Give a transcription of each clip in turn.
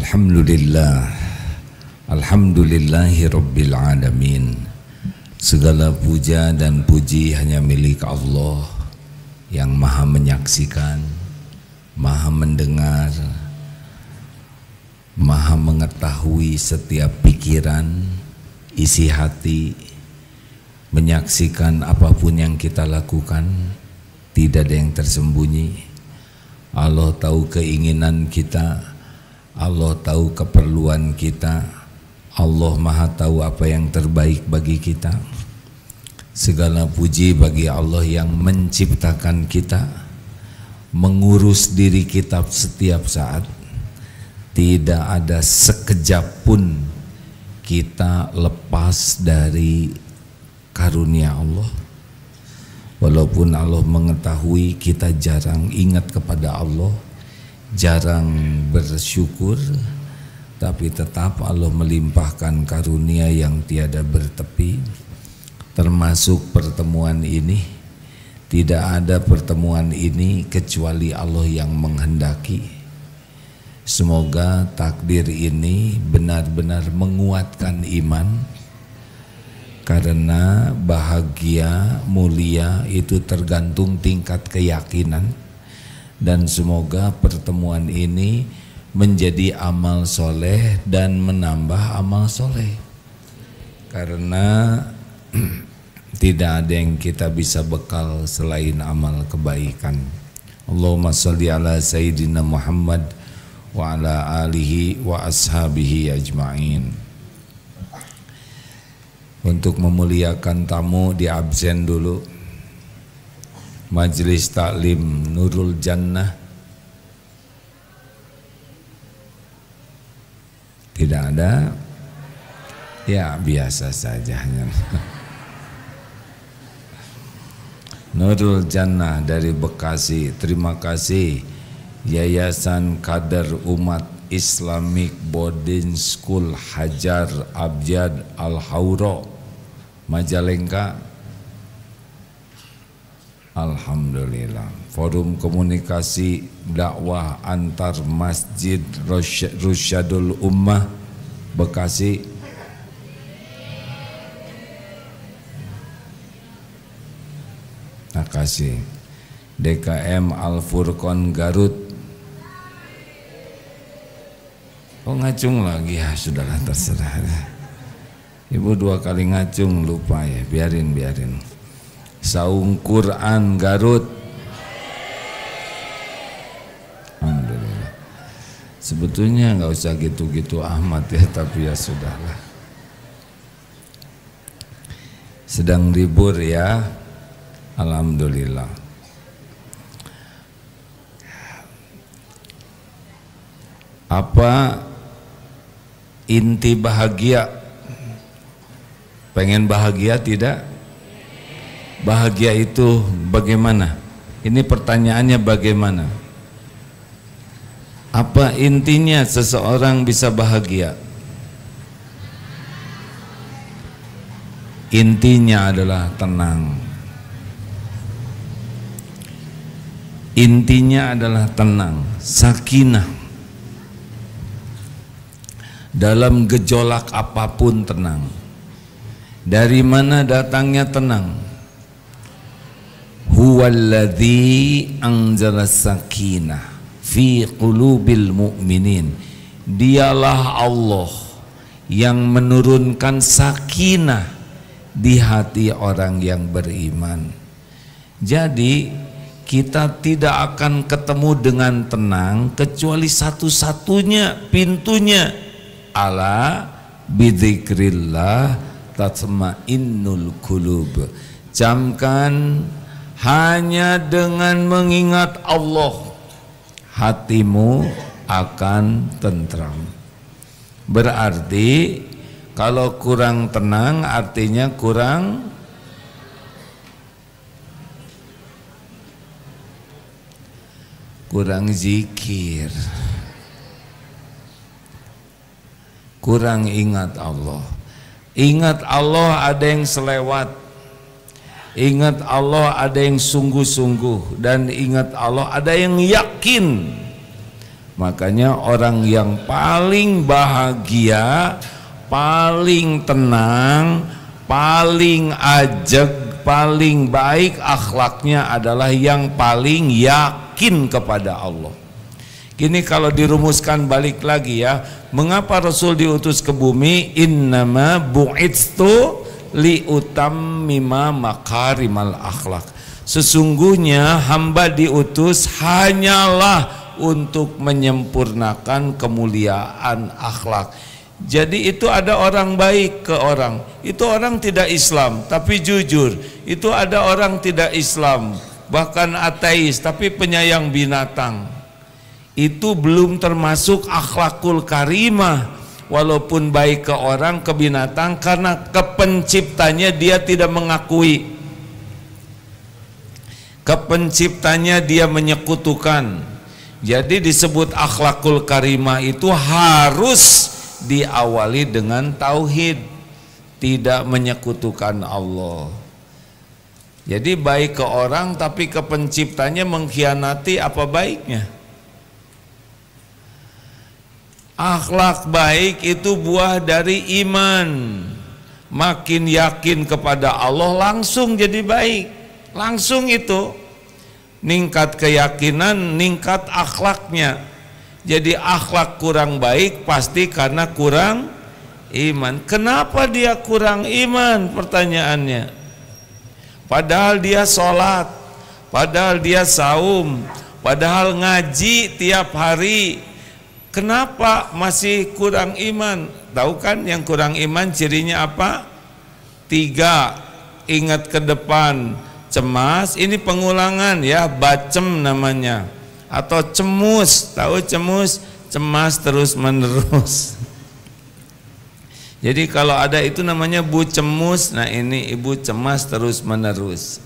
Alhamdulillah, alhamdulillahi rabbil alamin. Segala puja dan puji hanya milik Allah yang maha menyaksikan, maha mendengar, maha mengetahui setiap pikiran, isi hati, menyaksikan apapun yang kita lakukan, tidak ada yang tersembunyi. Allah tahu keinginan kita, Allah tahu keperluan kita, Allah maha tahu apa yang terbaik bagi kita. Segala puji bagi Allah yang menciptakan kita, mengurus diri kita setiap saat. Tidak ada sekejap pun kita lepas dari karunia Allah. Walaupun Allah mengetahui kita jarang ingat kepada Allah, jarang bersyukur, tapi tetap Allah melimpahkan karunia yang tiada bertepi. Termasuk pertemuan ini, tidak ada pertemuan ini kecuali Allah yang menghendaki. Semoga takdir ini benar-benar menguatkan iman, karena bahagia, mulia itu tergantung tingkat keyakinan. Dan semoga pertemuan ini menjadi amal soleh dan menambah amal soleh, karena tidak ada yang kita bisa bekal selain amal kebaikan. Allahumma sholli ala Sayyidina Muhammad wa ala alihi wa ashabihi ajma'in. Untuk memuliakan tamu di absen dulu. Majelis Taklim Nurul Jannah tidak ada, ya biasa saja. Nurul Jannah dari Bekasi, terima kasih Yayasan Kader Umat Islamic Boarding School Hajar Abjad Al-Hauro Majalengka. Alhamdulillah. Forum Komunikasi Dakwah Antar Masjid Rusyadul Ummah Bekasi. Terima kasih. DKM Al-Furqon Garut. Oh ngacung lagi, ya sudahlah terserah. Ibu dua kali ngacung lupa ya, biarin. Saung Quran Garut. Alhamdulillah. Sebetulnya nggak usah gitu-gitu amat ya, tapi ya sudahlah. Sedang libur ya, alhamdulillah. Apa inti bahagia? Pengen bahagia tidak? Bahagia itu bagaimana? Ini pertanyaannya bagaimana? Apa intinya seseorang bisa bahagia? Intinya adalah tenang. Intinya adalah tenang, sakinah. Dalam gejolak apapun tenang. Dari mana datangnya tenang? Huwallazi anzala sakinah fi qulubil mu'minin. Dialah Allah yang menurunkan sakinah di hati orang yang beriman. Jadi kita tidak akan ketemu dengan tenang kecuali satu-satunya pintunya, ala bidzikrillah tatma'innul qulub. Camkan, hanya dengan mengingat Allah hatimu akan tentram. Berarti kalau kurang tenang artinya kurang zikir, kurang ingat Allah. Ingat Allah ada yang selewat, ingat Allah ada yang sungguh-sungguh, dan ingat Allah ada yang yakin. Makanya orang yang paling bahagia, paling tenang, paling ajeg, paling baik akhlaknya adalah yang paling yakin kepada Allah. Gini kalau dirumuskan balik lagi ya, mengapa Rasul diutus ke bumi? Innama bu'itstu liutammima makarimal akhlak. Sesungguhnya hamba diutus hanyalah untuk menyempurnakan kemuliaan akhlak. Jadi itu ada orang baik ke orang, itu orang tidak Islam tapi jujur. Itu ada orang tidak Islam bahkan ateis tapi penyayang binatang. Itu belum termasuk akhlakul karimah. Walaupun baik ke orang, ke binatang, karena kepenciptanya dia tidak mengakui, kepenciptanya dia menyekutukan. Jadi disebut akhlakul karimah itu harus diawali dengan tauhid, tidak menyekutukan Allah. Jadi baik ke orang tapi ke penciptanya mengkhianati, apa baiknya? Akhlak baik itu buah dari iman. Makin yakin kepada Allah langsung jadi baik. Langsung itu ningkat keyakinan, ningkat akhlaknya. Jadi akhlak kurang baik pasti karena kurang iman. Kenapa dia kurang iman? Pertanyaannya. Padahal dia sholat, padahal dia saum, padahal ngaji tiap hari. Kenapa masih kurang iman? Tahu kan yang kurang iman cirinya apa? 3, ingat ke depan. Cemas, ini pengulangan ya, bacem namanya, atau cemus. Tahu cemus? Cemas terus menerus. Jadi kalau ada itu namanya bu cemus. Nah ini ibu cemas terus menerus.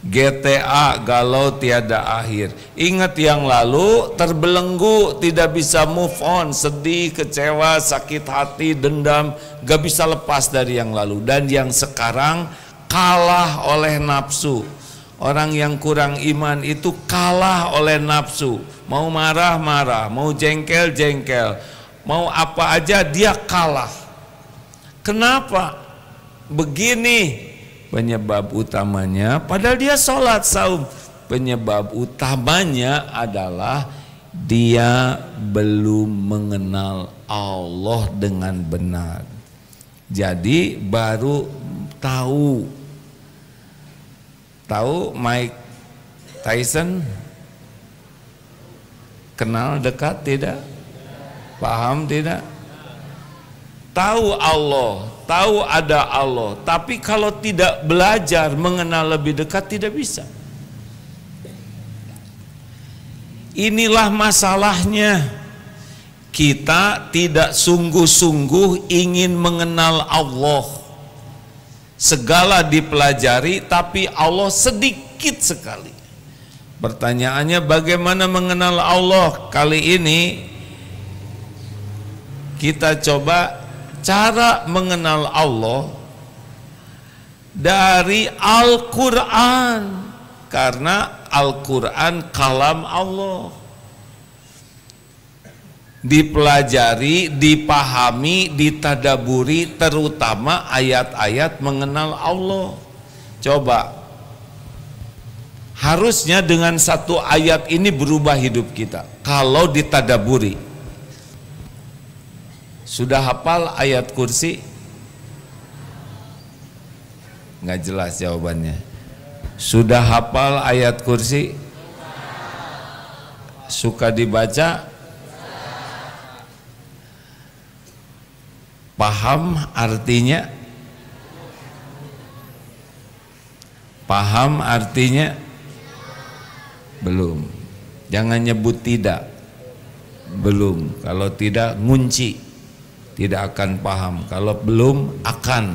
GTA, galau tiada akhir. Ingat yang lalu, terbelenggu, tidak bisa move on, sedih, kecewa, sakit hati, dendam, gak bisa lepas dari yang lalu. Dan yang sekarang kalah oleh nafsu. Orang yang kurang iman itu kalah oleh nafsu. Mau marah-marah, mau jengkel-jengkel, mau apa aja dia kalah. Kenapa? Begini penyebab utamanya, padahal dia sholat saum. Penyebab utamanya adalah dia belum mengenal Allah dengan benar. Jadi baru tahu Mike Tyson, kenal dekat tidak? Paham tidak? Tahu Allah, tahu ada Allah, tapi kalau tidak belajar mengenal lebih dekat tidak bisa. Inilah masalahnya. Kita tidak sungguh-sungguh ingin mengenal Allah. Segala dipelajari tapi Allah sedikit sekali. Pertanyaannya bagaimana mengenal Allah? Kali ini kita coba cara mengenal Allah dari Al-Quran, karena Al-Quran kalam Allah. Dipelajari, dipahami, ditadaburi, terutama ayat-ayat mengenal Allah. Coba, harusnya dengan satu ayat ini berubah hidup kita kalau ditadaburi. Sudah hafal ayat kursi? Nggak jelas jawabannya. Sudah hafal ayat kursi? Suka dibaca? Paham artinya? Paham artinya? Belum. Jangan nyebut tidak. Belum. Kalau tidak ngunci, tidak akan paham. Kalau belum akan.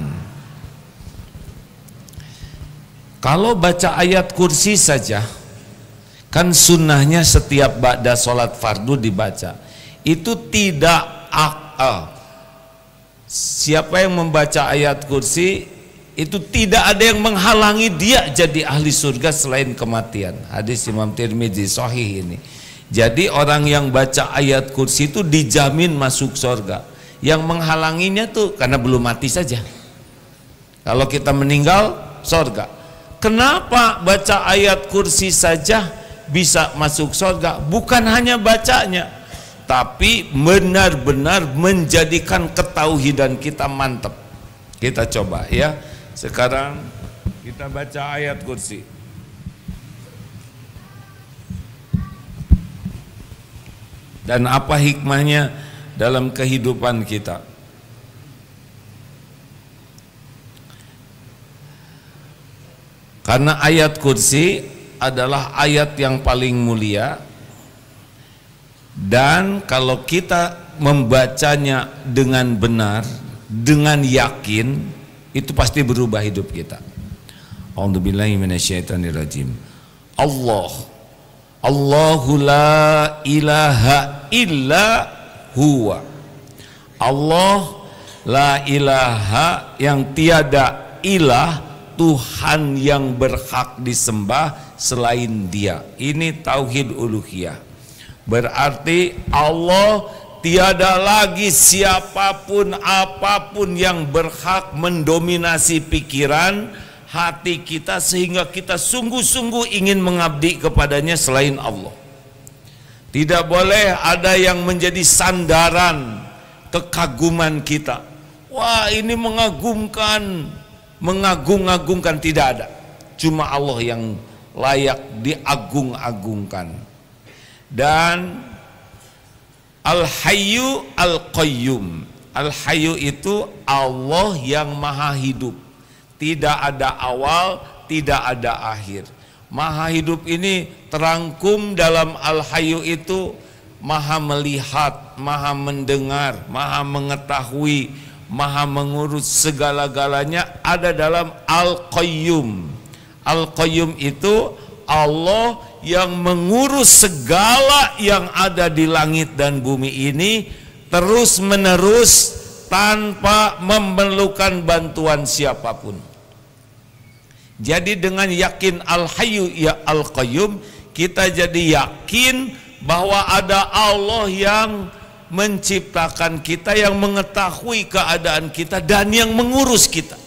Kalau baca ayat kursi saja, kan sunnahnya setiap ba'da sholat fardu dibaca. Itu tidak siapa yang membaca ayat kursi itu tidak ada yang menghalangi dia jadi ahli surga selain kematian. Hadis Imam Tirmidzi sahih ini. Jadi orang yang baca ayat kursi itu dijamin masuk surga. Yang menghalanginya tuh karena belum mati saja. Kalau kita meninggal, surga. Kenapa baca ayat kursi saja bisa masuk surga? Bukan hanya bacanya, tapi benar-benar menjadikan ketauhidan kita mantap. Kita coba ya. Sekarang kita baca ayat kursi. Dan apa hikmahnya dalam kehidupan kita? Karena ayat kursi adalah ayat yang paling mulia, dan kalau kita membacanya dengan benar, dengan yakin, itu pasti berubah hidup kita. A'udzubillahi minasyaitonirrajim. Allahu la ilaha illa huwa. Allah la ilaha, yang tiada ilah, Tuhan yang berhak disembah selain Dia. Ini tauhid uluhiyah. Berarti Allah tiada lagi siapapun apapun yang berhak mendominasi pikiran hati kita sehingga kita sungguh-sungguh ingin mengabdi kepadanya selain Allah. Tidak boleh ada yang menjadi sandaran kekaguman kita. Wah, ini mengagumkan, mengagung-agungkan, tidak ada. Cuma Allah yang layak diagung-agungkan. Dan Al-Hayyu Al-Qayyum. Al-Hayyu itu Allah yang maha hidup. Tidak ada awal, tidak ada akhir. Maha hidup ini terangkum dalam Al-Hayyu itu maha melihat, maha mendengar, maha mengetahui, maha mengurus, segala-galanya ada dalam Al-Qayyum. Al-Qayyum itu Allah yang mengurus segala yang ada di langit dan bumi ini terus menerus tanpa memerlukan bantuan siapapun. Jadi dengan yakin Al-Hayyu ya Al-Qayyum, kita jadi yakin bahwa ada Allah yang menciptakan kita, yang mengetahui keadaan kita dan yang mengurus kita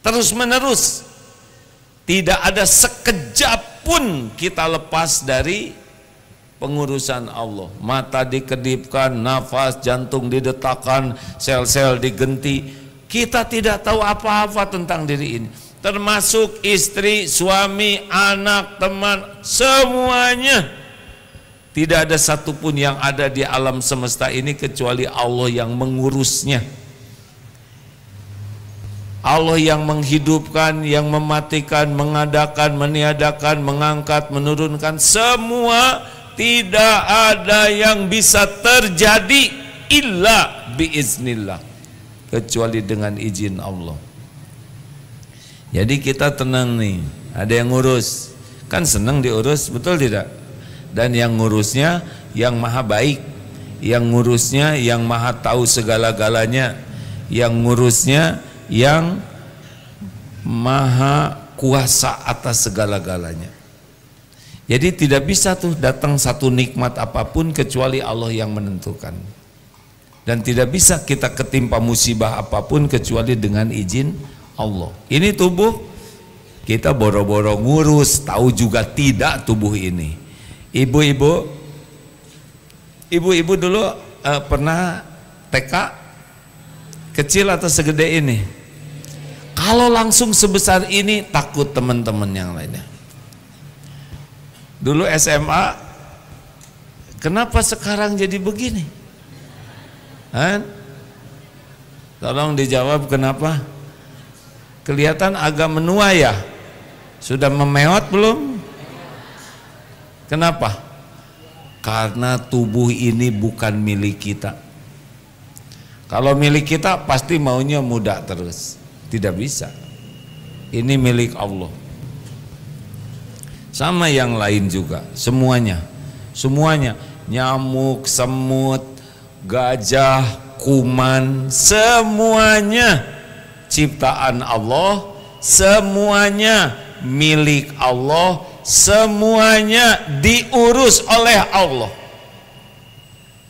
terus menerus. Tidak ada sekejap pun kita lepas dari pengurusan Allah. Mata dikedipkan, nafas, jantung didetakkan, sel-sel digenti. Kita tidak tahu apa-apa tentang diri ini, termasuk istri, suami, anak, teman, semuanya. Tidak ada satupun yang ada di alam semesta ini kecuali Allah yang mengurusnya. Allah yang menghidupkan, yang mematikan, mengadakan, meniadakan, mengangkat, menurunkan, semua. Tidak ada yang bisa terjadi illa biiznillah, kecuali dengan izin Allah. Jadi kita tenang nih, ada yang ngurus, kan senang diurus, betul tidak? Dan yang ngurusnya yang maha baik, yang ngurusnya yang maha tahu segala-galanya, yang ngurusnya yang maha kuasa atas segala-galanya. Jadi tidak bisa tuh datang satu nikmat apapun kecuali Allah yang menentukan. Dan tidak bisa kita ketimpa musibah apapun kecuali dengan izin Allah. Ini tubuh kita boro-boro ngurus, tahu juga tidak tubuh ini. Ibu-ibu dulu pernah TK kecil atau segede ini? Kalau langsung sebesar ini takut teman-teman yang lainnya. Dulu SMA, kenapa sekarang jadi begini? Tolong dijawab kenapa? Kelihatan agak menua ya? Sudah memeot belum? Kenapa? Karena tubuh ini bukan milik kita. Kalau milik kita pasti maunya muda terus. Tidak bisa. Ini milik Allah. Sama yang lain juga, semuanya. Semuanya, nyamuk, semut, gajah, kuman, semuanya ciptaan Allah, semuanya milik Allah, semuanya diurus oleh Allah.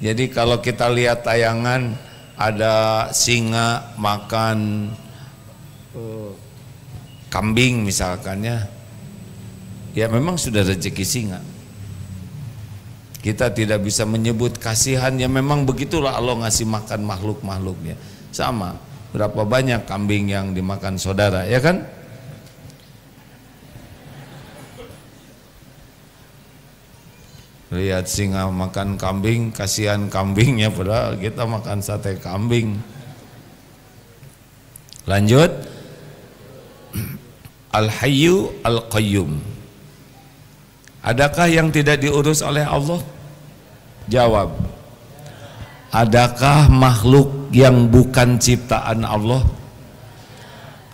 Jadi kalau kita lihat tayangan ada singa makan kambing misalkan ya memang sudah rezeki singa. Kita tidak bisa menyebut kasihan, ya memang begitulah Allah ngasih makan makhluk-makhluknya. Sama, berapa banyak kambing yang dimakan saudara, ya kan? Lihat singa makan kambing, kasihan kambingnya, padahal kita makan sate kambing. Lanjut. Al-Hayyu Al-Qayyum. Adakah yang tidak diurus oleh Allah? Jawab. Adakah makhluk yang bukan ciptaan Allah?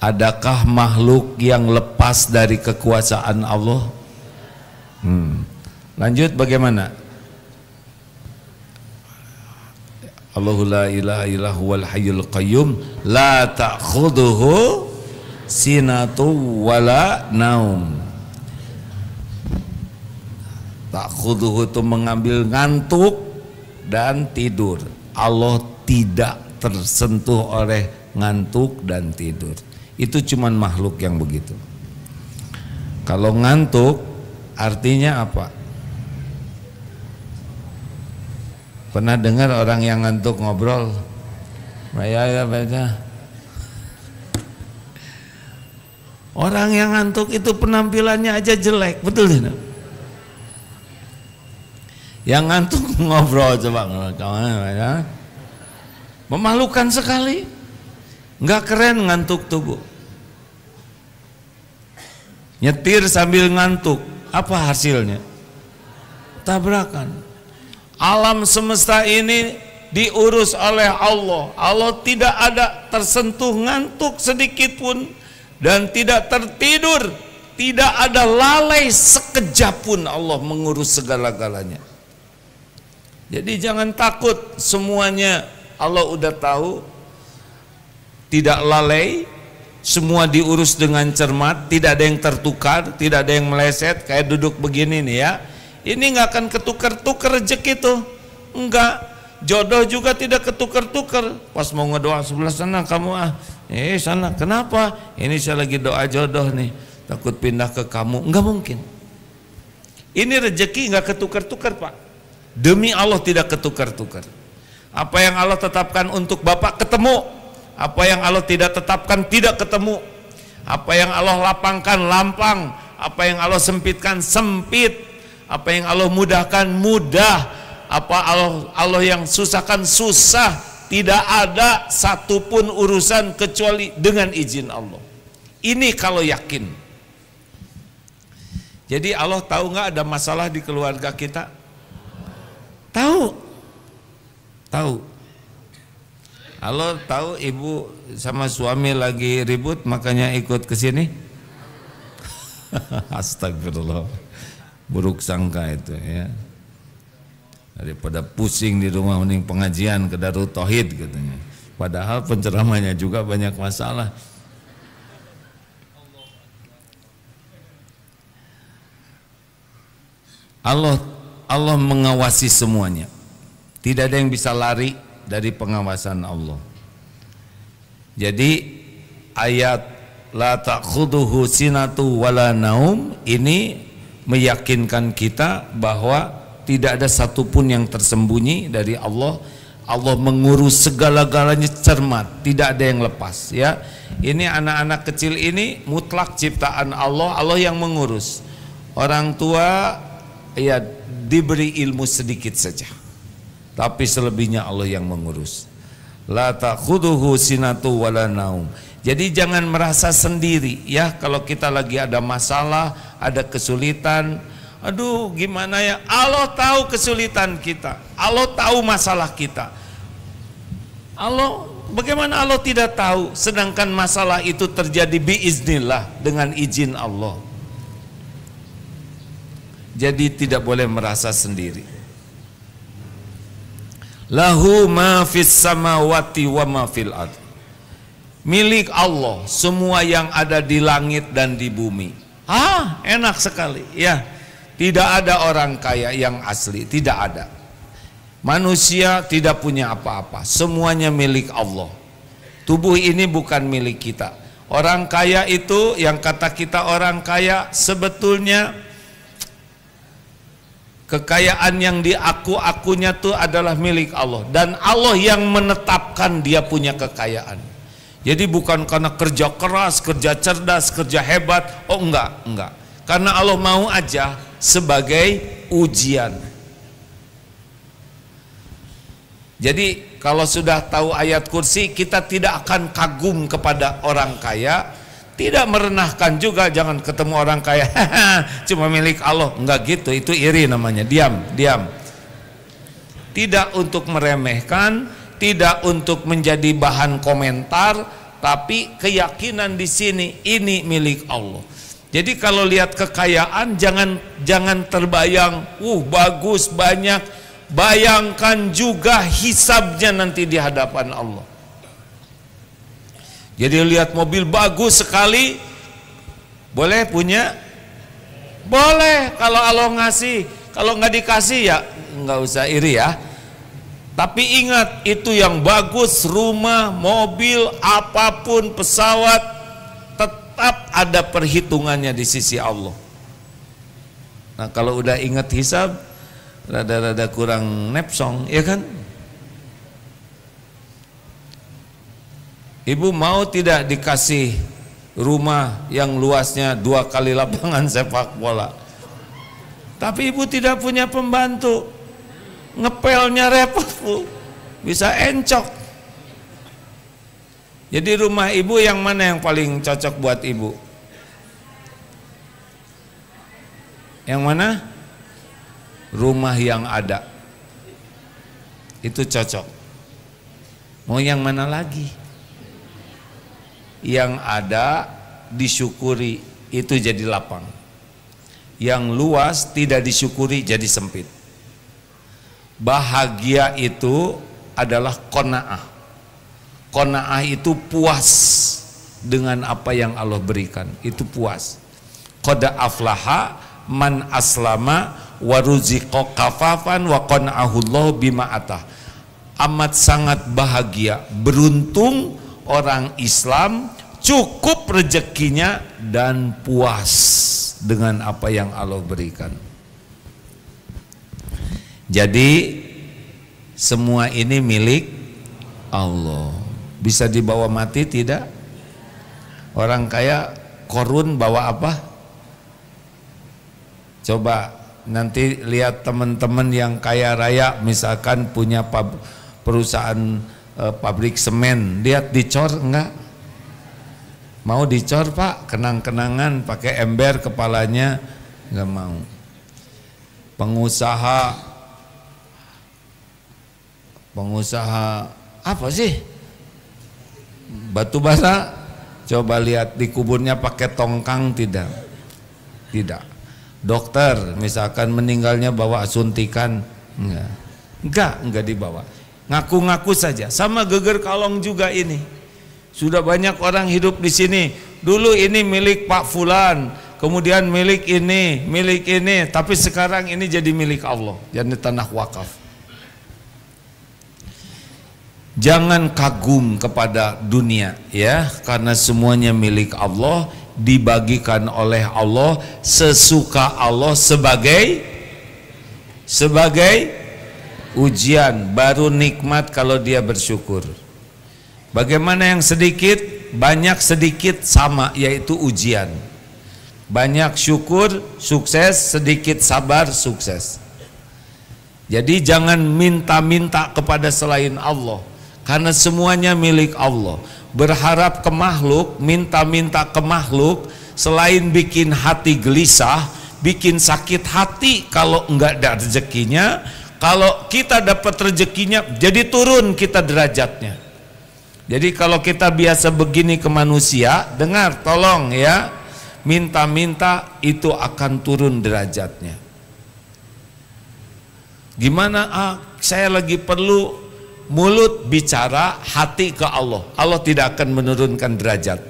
Adakah makhluk yang lepas dari kekuasaan Allah? Lanjut bagaimana? Allahu la ilaha illa huwal hayyul qayyum la ta'khudhuhu sinatu wala naum. Ta'khudhuhu itu mengambil ngantuk dan tidur. Allah tidak tersentuh oleh ngantuk dan tidur. Itu cuman makhluk yang begitu. Kalau ngantuk artinya apa? Pernah dengar orang yang ngantuk ngobrol? Ya baca. Orang yang ngantuk itu penampilannya aja jelek, betul tidak? Yang ngantuk ngobrol coba, memalukan sekali, nggak keren ngantuk tubuh. Nyetir sambil ngantuk, apa hasilnya? Tabrakan. Alam semesta ini diurus oleh Allah. Allah tidak ada tersentuh ngantuk sedikit pun dan tidak tertidur. Tidak ada lalai sekejap pun Allah mengurus segala-galanya. Jadi jangan takut, semuanya Allah udah tahu, tidak lalai, semua diurus dengan cermat, tidak ada yang tertukar, tidak ada yang meleset. Kayak duduk begini nih ya, ini nggak akan ketukar-tukar rezeki tuh, enggak. Jodoh juga tidak ketukar-tukar. Pas mau ngedoa sebelah sana kamu sana, kenapa? Ini saya lagi doa jodoh nih, takut pindah ke kamu. Enggak mungkin. Ini rezeki nggak ketukar-tukar Pak. Demi Allah tidak ketukar-tukar. Apa yang Allah tetapkan untuk Bapak ketemu, apa yang Allah tidak tetapkan tidak ketemu. Apa yang Allah lapangkan lampang, apa yang Allah sempitkan sempit, apa yang Allah mudahkan mudah, apa Allah yang susahkan susah. Tidak ada satupun urusan kecuali dengan izin Allah. Ini kalau yakin. Jadi Allah tahu nggak ada masalah di keluarga kita? Tahu. Allah tahu ibu sama suami lagi ribut makanya ikut ke sini. Astagfirullah. Buruk sangka itu ya. Daripada pusing di rumah mending pengajian ke Darut Tauhid katanya. Padahal penceramahnya juga banyak masalah. Allah mengawasi semuanya. Tidak ada yang bisa lari dari pengawasan Allah. Jadi ayat la ta'khudhuhu sinatu wala naum ini meyakinkan kita bahwa tidak ada satupun yang tersembunyi dari Allah. Allah mengurus segala-galanya cermat, tidak ada yang lepas ya. Ini anak-anak kecil ini mutlak ciptaan Allah, Allah yang mengurus. Orang tua ya diberi ilmu sedikit saja, tapi selebihnya Allah yang mengurus. La ta'khudhuhu sinatu wala naum. Jadi jangan merasa sendiri ya kalau kita lagi ada masalah, ada kesulitan. Aduh gimana ya, Allah tahu kesulitan kita, Allah tahu masalah kita. Allah, bagaimana Allah tidak tahu sedangkan masalah itu terjadi biiznillah dengan izin Allah. Jadi tidak boleh merasa sendiri. Lahu ma fis samawati wa ma fil ardh. Milik Allah semua yang ada di langit dan di bumi. Enak sekali. Ya, tidak ada orang kaya yang asli, tidak ada. Manusia tidak punya apa-apa, semuanya milik Allah. Tubuh ini bukan milik kita. Orang kaya itu, yang kata kita orang kaya, sebetulnya kekayaan yang diaku-akunya itu adalah milik Allah. Dan Allah yang menetapkan dia punya kekayaan. Jadi bukan karena kerja keras, kerja cerdas, kerja hebat. Oh enggak. Karena Allah mau aja sebagai ujian. Jadi kalau sudah tahu ayat kursi, kita tidak akan kagum kepada orang kaya, tidak merendahkan juga. Jangan ketemu orang kaya cuma milik Allah, enggak gitu, itu iri namanya. Diam. Tidak untuk meremehkan, tidak untuk menjadi bahan komentar, tapi keyakinan di sini ini milik Allah. Jadi kalau lihat kekayaan jangan terbayang, bagus banyak. Bayangkan juga hisabnya nanti di hadapan Allah. Jadi lihat mobil bagus sekali, boleh punya? Boleh kalau Allah ngasih. Kalau nggak dikasih ya nggak usah iri ya. Tapi ingat, itu yang bagus, rumah, mobil, apapun, pesawat, tetap ada perhitungannya di sisi Allah. Nah kalau udah ingat hisab, rada-rada kurang nepsong, ya kan? Ibu mau tidak dikasih rumah yang luasnya 2 kali lapangan sepak bola, tapi ibu tidak punya pembantu, ngepelnya repot bu, bisa encok. Jadi rumah ibu yang mana yang paling cocok buat ibu? Yang mana? Rumah yang ada itu cocok. Mau yang mana lagi? Yang ada disyukuri itu jadi lapang, yang luas tidak disyukuri jadi sempit. Bahagia itu adalah qanaah. Qanaah itu puas dengan apa yang Allah berikan, itu puas. Qad aflaha man aslama waruziqo kafafan wa qana'ahullahu bima atah. Amat sangat bahagia, beruntung orang Islam, cukup rezekinya dan puas dengan apa yang Allah berikan. Jadi semua ini milik Allah. Bisa dibawa mati tidak? Orang kaya korun bawa apa? Coba nanti lihat teman-teman yang kaya raya, misalkan punya perusahaan pabrik semen, lihat dicor enggak? Mau dicor pak, kenang-kenangan pakai ember kepalanya, enggak mau. Pengusaha apa sih? Batu bara, coba lihat di kuburnya pakai tongkang tidak? Tidak. Dokter misalkan meninggalnya bawa suntikan, enggak dibawa, ngaku-ngaku saja. Sama geger kalong juga ini. Sudah banyak orang hidup di sini, dulu ini milik Pak Fulan, kemudian milik ini, tapi sekarang ini jadi milik Allah, jadi tanah wakaf. Jangan kagum kepada dunia ya, karena semuanya milik Allah, dibagikan oleh Allah sesuka Allah sebagai ujian, baru nikmat kalau dia bersyukur. Bagaimana yang sedikit, banyak sedikit sama, yaitu ujian. Banyak syukur, sukses, sedikit sabar, sukses. Jadi jangan minta-minta kepada selain Allah, karena semuanya milik Allah. Berharap ke makhluk, minta-minta ke makhluk, selain bikin hati gelisah, bikin sakit hati kalau enggak ada rezekinya. Kalau kita dapat rezekinya, jadi turun kita derajatnya. Jadi kalau kita biasa begini ke manusia, dengar tolong ya, minta-minta itu akan turun derajatnya. Gimana? Saya lagi perlu. Mulut bicara, hati ke Allah. Allah tidak akan menurunkan derajat.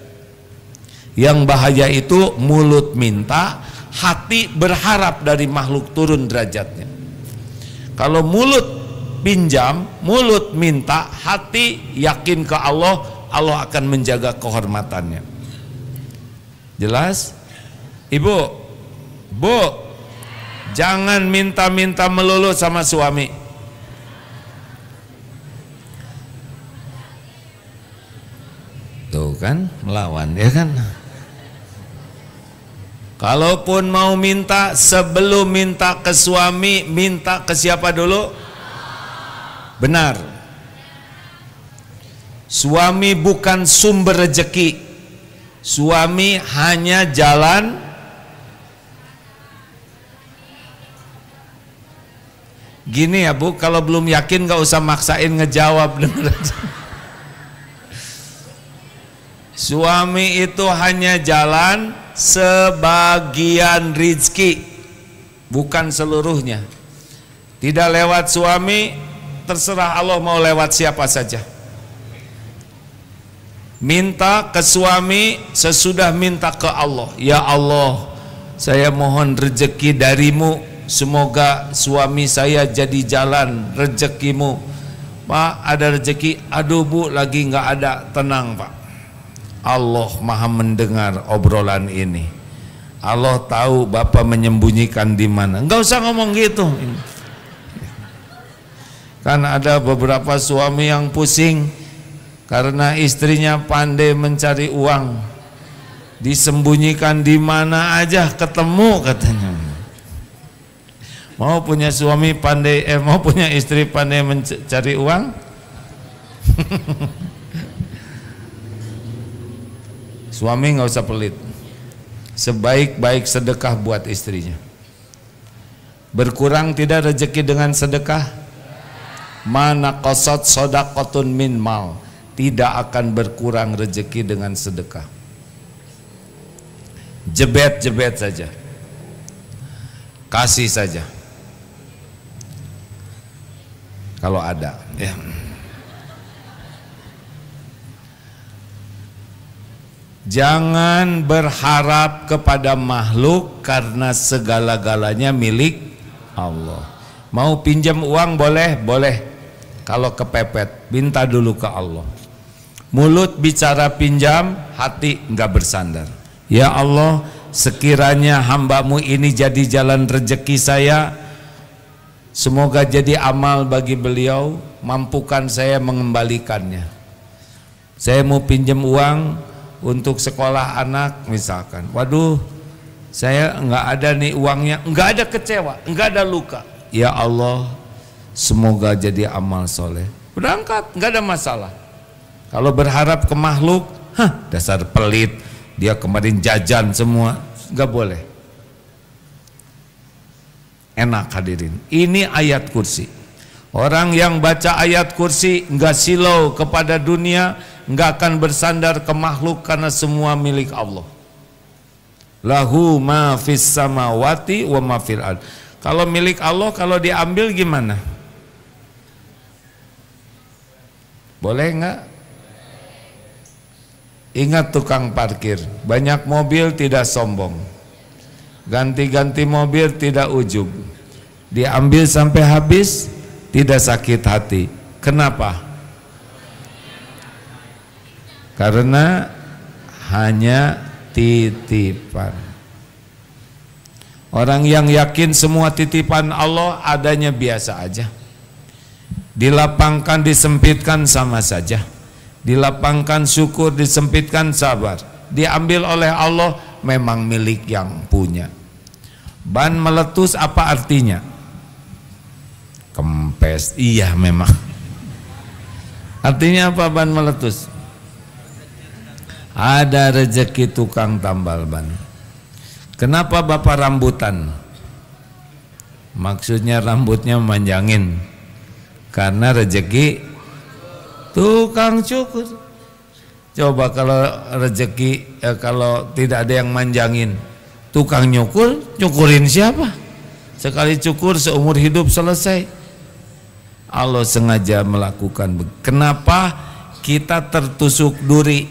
Yang bahaya itu mulut minta, hati berharap dari makhluk turun derajatnya. Kalau mulut pinjam, mulut minta, hati yakin ke Allah, Allah akan menjaga kehormatannya. Jelas? Ibu, Bu, jangan minta-minta melulu sama suami. Tuh kan, melawan ya kan. Kalaupun mau minta, sebelum minta ke suami, minta ke siapa dulu? Benar. Suami bukan sumber rezeki. Suami hanya jalan. Gini ya Bu, kalau belum yakin gak usah maksain ngejawab. Suami itu hanya jalan sebagian rizki, bukan seluruhnya. Tidak lewat suami, terserah Allah mau lewat siapa saja. Minta ke suami sesudah minta ke Allah. Ya Allah, saya mohon rezeki darimu, semoga suami saya jadi jalan rezekimu. Pak, ada rezeki? Aduh Bu, lagi nggak ada. Tenang Pak, Allah maha mendengar obrolan ini. Allah tahu Bapak menyembunyikan di mana. Enggak usah ngomong gitu. Kan ada beberapa suami yang pusing karena istrinya pandai mencari uang, disembunyikan di mana aja ketemu katanya. Mau punya suami pandai, mau punya istri pandai mencari uang? Suami nggak usah pelit. Sebaik-baik sedekah buat istrinya. Berkurang tidak rezeki dengan sedekah? Mana qasat sodaqatun min mal. Tidak akan berkurang rezeki dengan sedekah. Jebet-jebet saja. Kasih saja. Kalau ada, ya. Jangan berharap kepada makhluk karena segala-galanya milik Allah. Mau pinjam uang boleh? Boleh. Kalau kepepet, minta dulu ke Allah. Mulut bicara pinjam, hati enggak bersandar. Ya Allah, sekiranya hamba-Mu ini jadi jalan rezeki saya, semoga jadi amal bagi beliau, mampukan saya mengembalikannya. Saya mau pinjam uang untuk sekolah anak misalkan. Waduh, saya enggak ada nih uangnya, enggak ada kecewa, enggak ada luka. Ya Allah, semoga jadi amal soleh. Berangkat, enggak ada masalah. Kalau berharap ke makhluk, dasar pelit, dia kemarin jajan semua, enggak boleh. Enak hadirin. Ini ayat kursi. Orang yang baca ayat kursi enggak silau kepada dunia, enggak akan bersandar ke makhluk karena semua milik Allah. Lahu ma fis samawati wa ma fil ard. Kalau milik Allah, kalau diambil gimana? Boleh enggak? Ingat tukang parkir, banyak mobil tidak sombong, ganti-ganti mobil tidak ujub, diambil sampai habis tidak sakit hati. Kenapa? Karena hanya titipan. Orang yang yakin semua titipan Allah adanya biasa aja. Dilapangkan, disempitkan sama saja. Dilapangkan syukur, disempitkan sabar. Diambil oleh Allah memang milik yang punya. Ban meletus apa artinya? Kempes. Iya memang. Artinya apa ban meletus? Ada rezeki tukang tambal ban. Kenapa Bapak rambutan? Maksudnya rambutnya manjangin. Karena rezeki tukang cukur. Coba kalau rezeki kalau tidak ada yang manjangin, tukang nyukur, nyukurin siapa? Sekali cukur seumur hidup selesai. Allah sengaja melakukan. Kenapa kita tertusuk duri?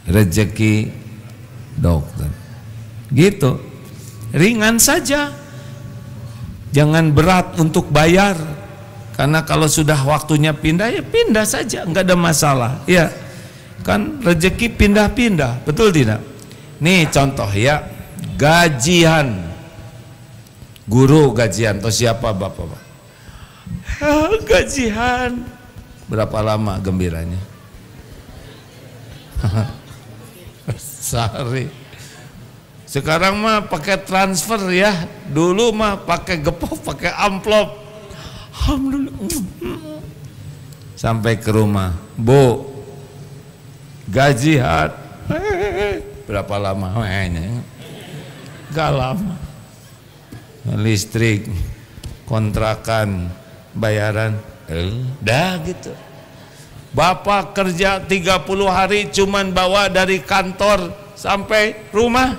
rezeki dokter. Gitu, ringan saja, jangan berat untuk bayar. Karena kalau sudah waktunya pindah, ya pindah saja, nggak ada masalah. Ya, kan rezeki pindah-pindah, betul tidak? Nih contoh ya, gajian, guru gajian atau siapa bapak-bapak? Gajian, berapa lama gembiranya? Sehari. Sekarang mah pakai transfer ya, dulu mah pakai gepok, pakai amplop. Alhamdulillah. Sampai ke rumah, Bu, gajian. Berapa lama? Gak lama. Listrik, kontrakan, bayaran, dah gitu. Bapak kerja 30 hari cuman bawa dari kantor sampai rumah,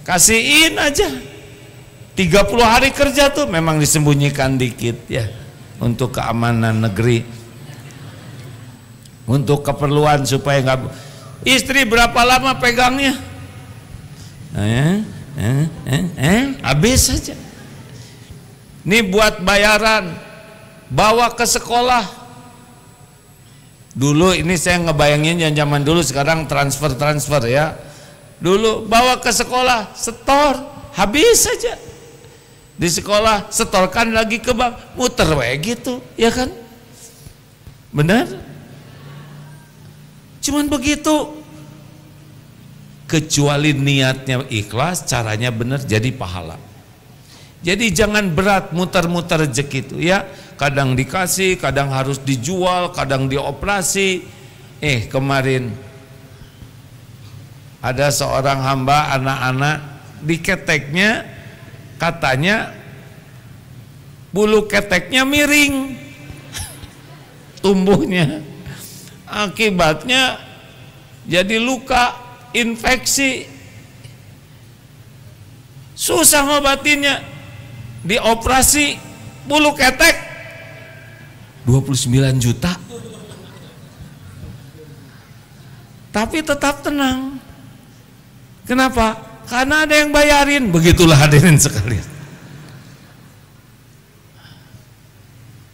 kasihin aja. 30 hari kerja tuh memang disembunyikan dikit ya, untuk keamanan negeri, untuk keperluan supaya nggak. Istri berapa lama pegangnya? Habis saja. Ini buat bayaran, bawa ke sekolah. Dulu ini saya ngebayangin yang zaman dulu, sekarang transfer ya. Dulu bawa ke sekolah, setor, habis saja. Di sekolah setorkan lagi ke bank, muter kayak gitu, ya kan? Benar? Cuman begitu. Kecuali niatnya ikhlas, caranya benar, jadi pahala. Jadi jangan berat muter-muter rezeki itu ya. Kadang dikasih, kadang harus dijual, kadang dioperasi. Kemarin ada seorang hamba, anak-anak diketeknya, katanya bulu keteknya miring tumbuhnya, akibatnya jadi luka, infeksi, susah ngobatinnya, dioperasi, bulu ketek 29 juta, tapi tetap tenang. Kenapa? Karena ada yang bayarin. Begitulah hadirin sekalian.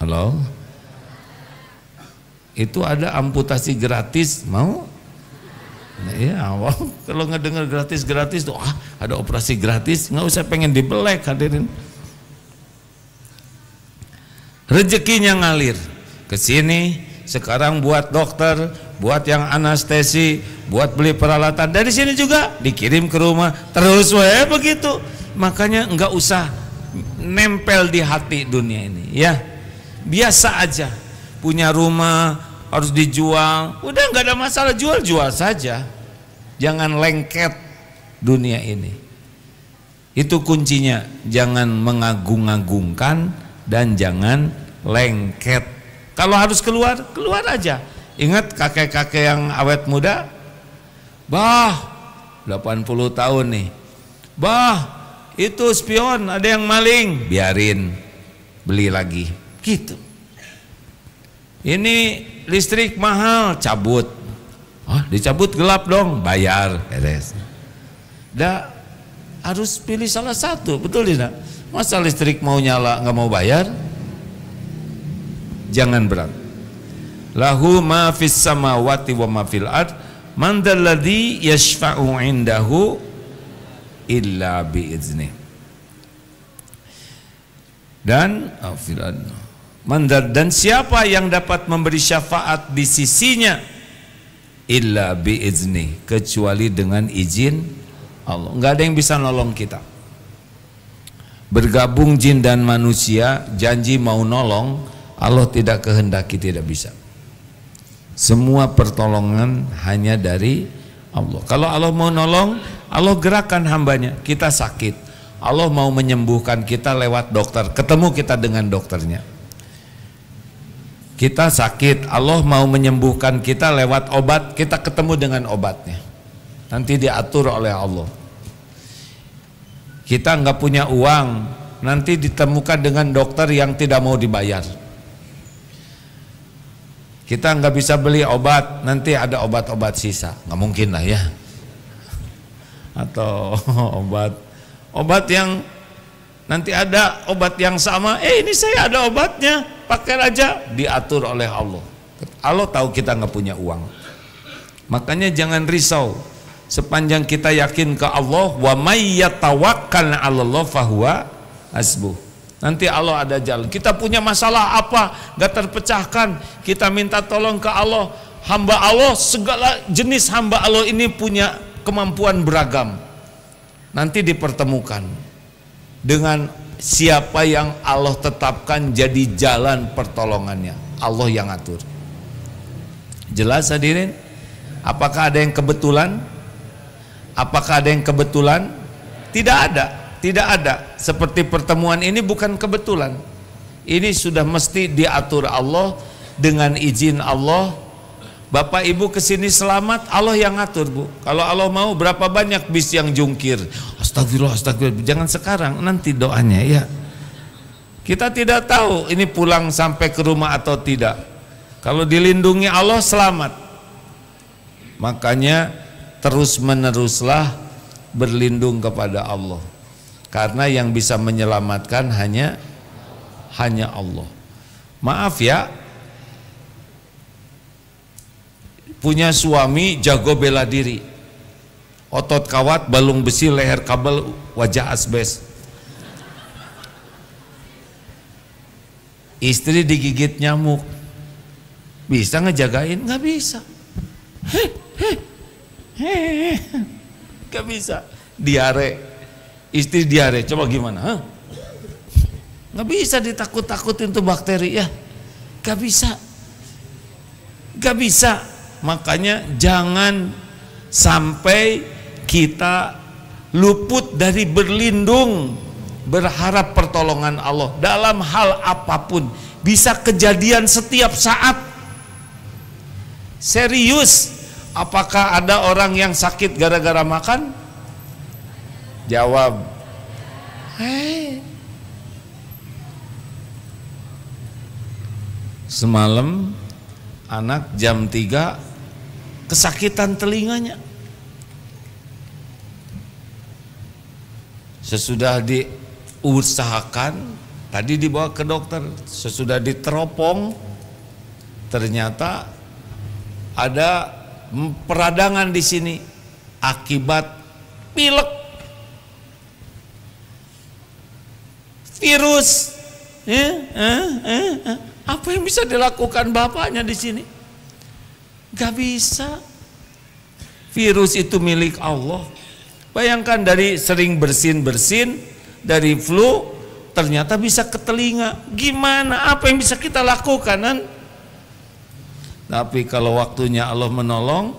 Halo? Itu ada amputasi gratis, mau? Nah, ya, kalau ngedengar gratis tuh, ada operasi gratis, nggak usah pengen dibelek hadirin. Rezekinya ngalir ke sini, sekarang buat dokter, buat yang anestesi, buat beli peralatan, dari sini juga dikirim ke rumah, terus begitu. Makanya nggak usah nempel di hati dunia ini ya, biasa aja. Punya rumah harus dijual, udah nggak ada masalah, jual saja, jangan lengket dunia ini. Itu kuncinya, jangan mengagung-agungkan dan jangan lengket. Kalau harus keluar aja. Ingat kakek-kakek yang awet muda, bah 80 tahun nih, bah itu spion, ada yang maling, biarin, beli lagi gitu. Ini listrik mahal, cabut, dicabut gelap dong, bayar, beres. Harus pilih salah satu, betul tidak? Masa listrik mau nyala nggak mau bayar? Jangan berat. Lahu ma fis samawati wa ma fil ard, man dzalladzi yashfa'u 'indahu illa bi'idznih. Dan siapa yang dapat memberi syafaat di sisinya illa bi'idznih, kecuali dengan izin Allah. Enggak ada yang bisa nolong kita. Bergabung jin dan manusia, janji mau nolong, Allah tidak kehendaki, tidak bisa. Semua pertolongan hanya dari Allah. Kalau Allah mau nolong, Allah gerakkan hambanya. Kita sakit, Allah mau menyembuhkan kita lewat dokter, ketemu kita dengan dokternya. Kita sakit, Allah mau menyembuhkan kita lewat obat, kita ketemu dengan obatnya. Nanti diatur oleh Allah. Kita nggak punya uang, nanti ditemukan dengan dokter yang tidak mau dibayar. Kita nggak bisa beli obat, nanti ada obat-obat sisa, nggak mungkin lah ya. Atau obat yang nanti ada obat yang sama, ini saya ada obatnya, pakai aja, diatur oleh Allah. Allah tahu kita nggak punya uang. Makanya jangan risau. Sepanjang kita yakin ke Allah, wa may yatawakkal 'alallah fahuwa hasbuh. Nanti Allah ada jalan. Kita punya masalah apa gak terpecahkan, kita minta tolong ke Allah. Hamba Allah, segala jenis hamba Allah ini punya kemampuan beragam. Nanti dipertemukan dengan siapa yang Allah tetapkan jadi jalan pertolongannya. Allah yang atur. Jelas hadirin? Apakah ada yang kebetulan? Apakah ada yang kebetulan? Tidak ada. Tidak ada. Seperti pertemuan ini bukan kebetulan. Ini sudah mesti diatur Allah dengan izin Allah. Bapak Ibu kesini selamat, Allah yang atur, Bu. Kalau Allah mau, berapa banyak bis yang jungkir? Astagfirullah, astagfirullah. Jangan sekarang, nanti doanya ya. Kita tidak tahu ini pulang sampai ke rumah atau tidak. Kalau dilindungi Allah, selamat. Makanya terus meneruslah berlindung kepada Allah. Karena yang bisa menyelamatkan hanya Allah. Maaf ya, punya suami jago bela diri, otot kawat, balung besi, leher kabel, wajah asbes. Istri digigit nyamuk, bisa ngejagain? Nggak bisa. Nggak bisa. Diare, istri diare, coba gimana? Nggak bisa ditakut-takutin tuh bakteri ya, nggak bisa, nggak bisa. Makanya jangan sampai kita luput dari berlindung, berharap pertolongan Allah dalam hal apapun. Bisa kejadian setiap saat. Serius, apakah ada orang yang sakit gara-gara makan? Jawab, semalam anak jam 3 kesakitan telinganya. Sesudah diusahakan, tadi dibawa ke dokter, sesudah diteropong, ternyata ada peradangan di sini akibat pilek. Virus, apa yang bisa dilakukan bapaknya di sini? Gak bisa. Virus itu milik Allah. Bayangkan dari sering bersin-bersin, dari flu, ternyata bisa ke telinga. Gimana? Apa yang bisa kita lakukan? Kan? Tapi kalau waktunya Allah menolong,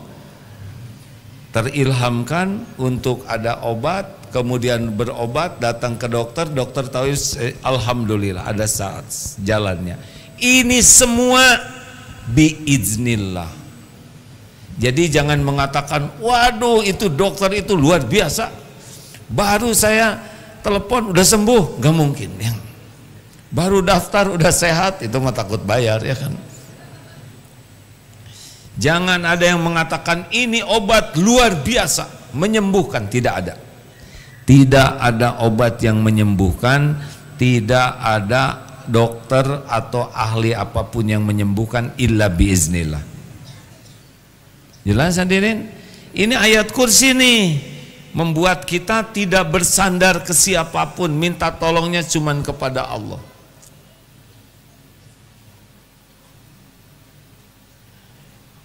terilhamkan untuk ada obat, kemudian berobat, datang ke dokter, dokter tahu alhamdulillah ada saat jalannya. Ini semua biiznillah. Jadi jangan mengatakan, waduh itu dokter itu luar biasa, baru saya telepon udah sembuh. Gak mungkin. Yang baru daftar udah sehat, itu mah takut bayar ya kan. Jangan ada yang mengatakan ini obat luar biasa menyembuhkan. Tidak ada. Tidak ada obat yang menyembuhkan, tidak ada dokter atau ahli apapun yang menyembuhkan illa biiznillah. Jelas hadirin? Ini ayat kursi nih membuat kita tidak bersandar ke siapapun, minta tolongnya cuman kepada Allah.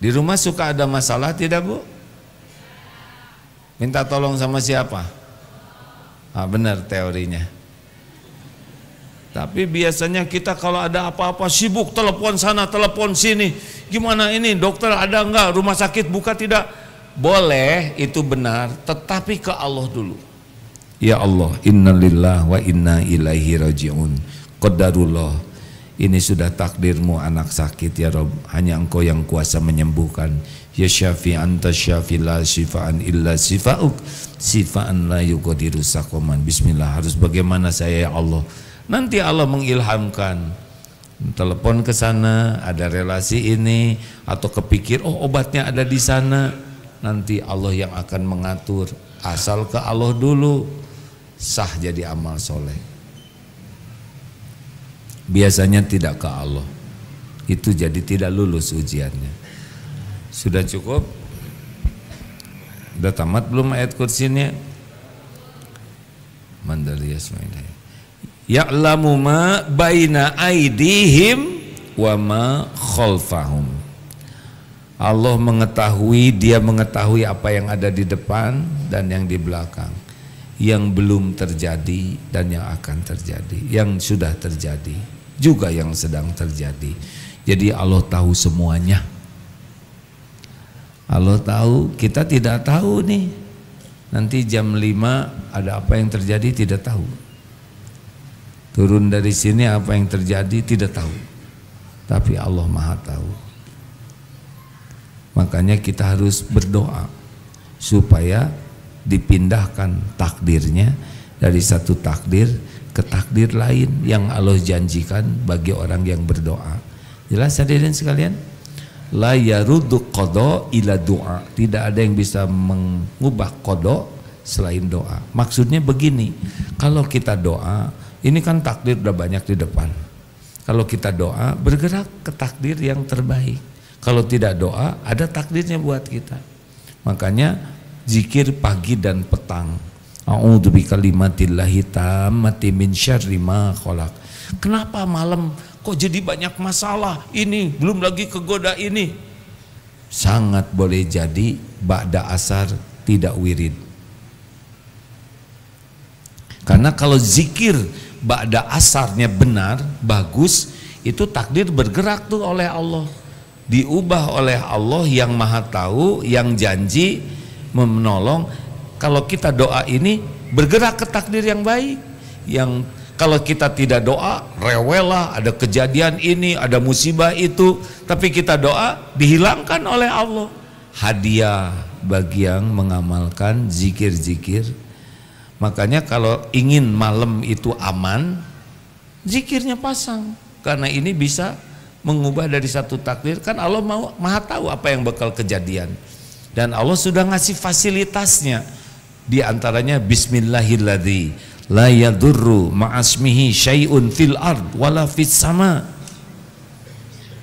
Di rumah suka ada masalah tidak, Bu? Minta tolong sama siapa? Benar teorinya. Tapi biasanya kita kalau ada apa-apa sibuk, telepon sana, telepon sini. Gimana ini, dokter ada enggak? Rumah sakit buka tidak? Boleh, itu benar, tetapi ke Allah dulu. Ya Allah, innalillah wa inna ilaihi raji'un. Qadarullah, ini sudah takdirmu anak sakit ya Rabb, hanya Engkau yang kuasa menyembuhkan. Ya syafi anta syafi la syifaan illa syifa'uk, syifaan la yuqadiru saqaman. Bismillah, harus bagaimana saya ya Allah? Nanti Allah mengilhamkan telepon ke sana, ada relasi ini, atau kepikir oh obatnya ada di sana, nanti Allah yang akan mengatur. Asal ke Allah dulu, sah jadi amal soleh. Biasanya tidak ke Allah, itu jadi tidak lulus ujiannya. Sudah cukup? Udah tamat belum ayat kursinya? Ya'lamu ma baina aidihim wa ma khalfahum. Allah mengetahui, dia mengetahui apa yang ada di depan dan yang di belakang, yang belum terjadi dan yang akan terjadi, yang sudah terjadi juga yang sedang terjadi. Jadi Allah tahu semuanya. Allah tahu, kita tidak tahu nih. Nanti jam 5 ada apa yang terjadi tidak tahu. Turun dari sini apa yang terjadi tidak tahu. Tapi Allah Maha tahu. Makanya kita harus berdoa supaya dipindahkan takdirnya dari satu takdir ke takdir lain yang Allah janjikan bagi orang yang berdoa. Jelas hadirin sekalian? La yaruddu qada ila doa. Tidak ada yang bisa mengubah qada selain doa. Maksudnya begini, kalau kita doa, ini kan takdir udah banyak di depan. Kalau kita doa, bergerak ke takdir yang terbaik. Kalau tidak doa, ada takdirnya buat kita. Makanya zikir pagi dan petang. A'udzu bikalimatillahi tammati min syarri ma khalaq. Kenapa malam kok jadi banyak masalah? Ini belum lagi kegoda ini. Sangat boleh jadi ba'da asar tidak wirid. Karena kalau zikir ba'da asarnya benar, bagus, itu takdir bergerak tuh oleh Allah. Diubah oleh Allah yang Maha Tahu, yang janji menolong. Kalau kita doa ini bergerak ke takdir yang baik. Yang kalau kita tidak doa, rewel lah, ada kejadian ini, ada musibah itu, tapi kita doa dihilangkan oleh Allah. Hadiah bagi yang mengamalkan zikir-zikir. Makanya kalau ingin malam itu aman, zikirnya pasang, karena ini bisa mengubah dari satu takdir. Kan Allah Maha tahu apa yang bakal kejadian, dan Allah sudah ngasih fasilitasnya. Di antaranya bismillahilladzi la yadurru ma'asmihi syai'un fil ard wala fis sama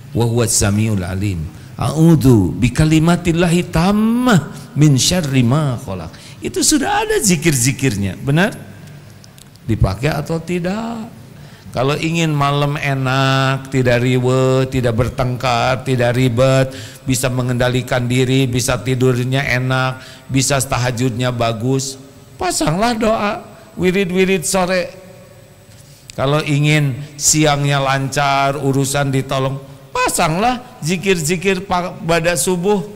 wa huwas samiul alim. A'udzu bikalimatillahi tammah min syarri ma khalaq. Itu sudah ada zikir-zikirnya, benar? Dipakai atau tidak? Kalau ingin malam enak, tidak ribet, tidak bertengkar, tidak ribet, bisa mengendalikan diri, bisa tidurnya enak, bisa tahajudnya bagus, pasanglah doa wirid-wirid sore. Kalau ingin siangnya lancar, urusan ditolong, pasanglah zikir-zikir pada subuh.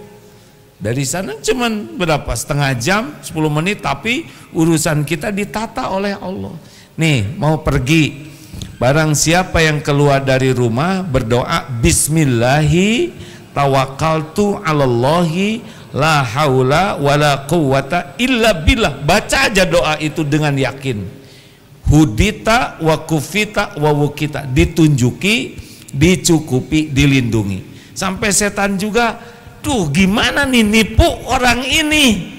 Dari sana cuman berapa? Setengah jam, 10 menit, tapi urusan kita ditata oleh Allah. Nih, mau pergi, barang siapa yang keluar dari rumah berdoa bismillahi tawakkaltu 'alallahi la haula wala quwwata illa billah. Baca aja doa itu dengan yakin. Hudita wa kufita wa wukita. Ditunjuki, dicukupi, dilindungi. Sampai setan juga, tuh gimana nih nipu orang ini.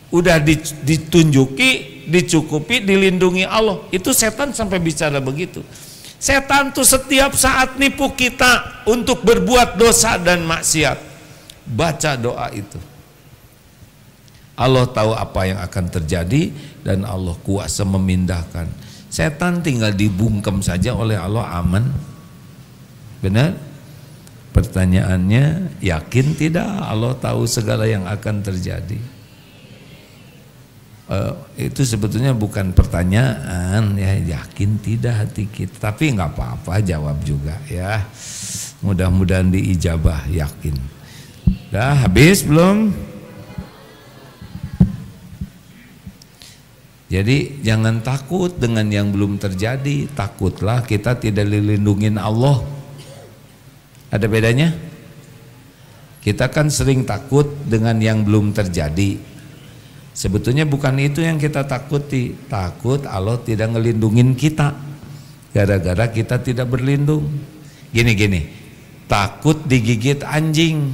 Udah ditunjuki, dicukupi, dilindungi Allah. Itu setan sampai bicara begitu. Setan tuh setiap saat nipu kita untuk berbuat dosa dan maksiat. Baca doa itu. Allah tahu apa yang akan terjadi dan Allah kuasa memindahkan. Setan tinggal dibungkam saja oleh Allah, aman. Benar? Pertanyaannya, yakin tidak Allah tahu segala yang akan terjadi? Itu sebetulnya bukan pertanyaan, ya, yakin tidak hati kita, tapi nggak apa-apa jawab juga ya, mudah-mudahan diijabah. Yakin. Dah habis belum? Jadi jangan takut dengan yang belum terjadi, takutlah kita tidak dilindungin Allah. Ada bedanya? Kita kan sering takut dengan yang belum terjadi. Sebetulnya bukan itu yang kita takuti. Takut Allah tidak ngelindungin kita. gara-gara kita tidak berlindung. Gini, takut digigit anjing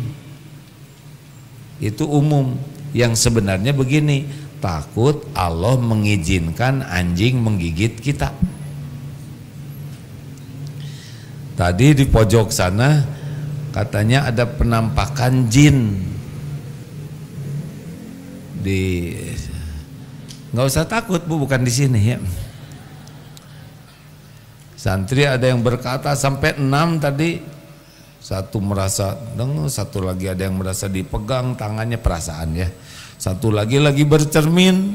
itu umum. Yang sebenarnya begini, takut Allah mengizinkan anjing menggigit kita. Tadi di pojok sana katanya ada penampakan jin. Nggak usah takut Bu, bukan di sini ya. Santri ada yang berkata sampai 6 tadi. Satu merasa dengar, satu lagi ada yang merasa dipegang tangannya, perasaan ya. Satu lagi bercermin.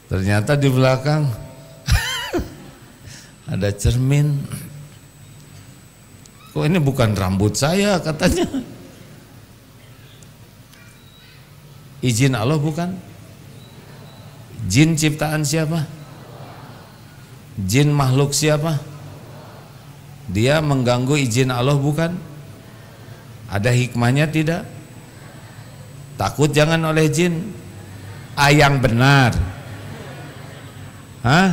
Ternyata di belakang ada cermin. Kok ini bukan rambut saya katanya. Izin Allah bukan? Jin ciptaan siapa? Jin makhluk siapa? Dia mengganggu izin Allah bukan? Ada hikmahnya tidak? Takut jangan oleh jin. Yang benar. Hah?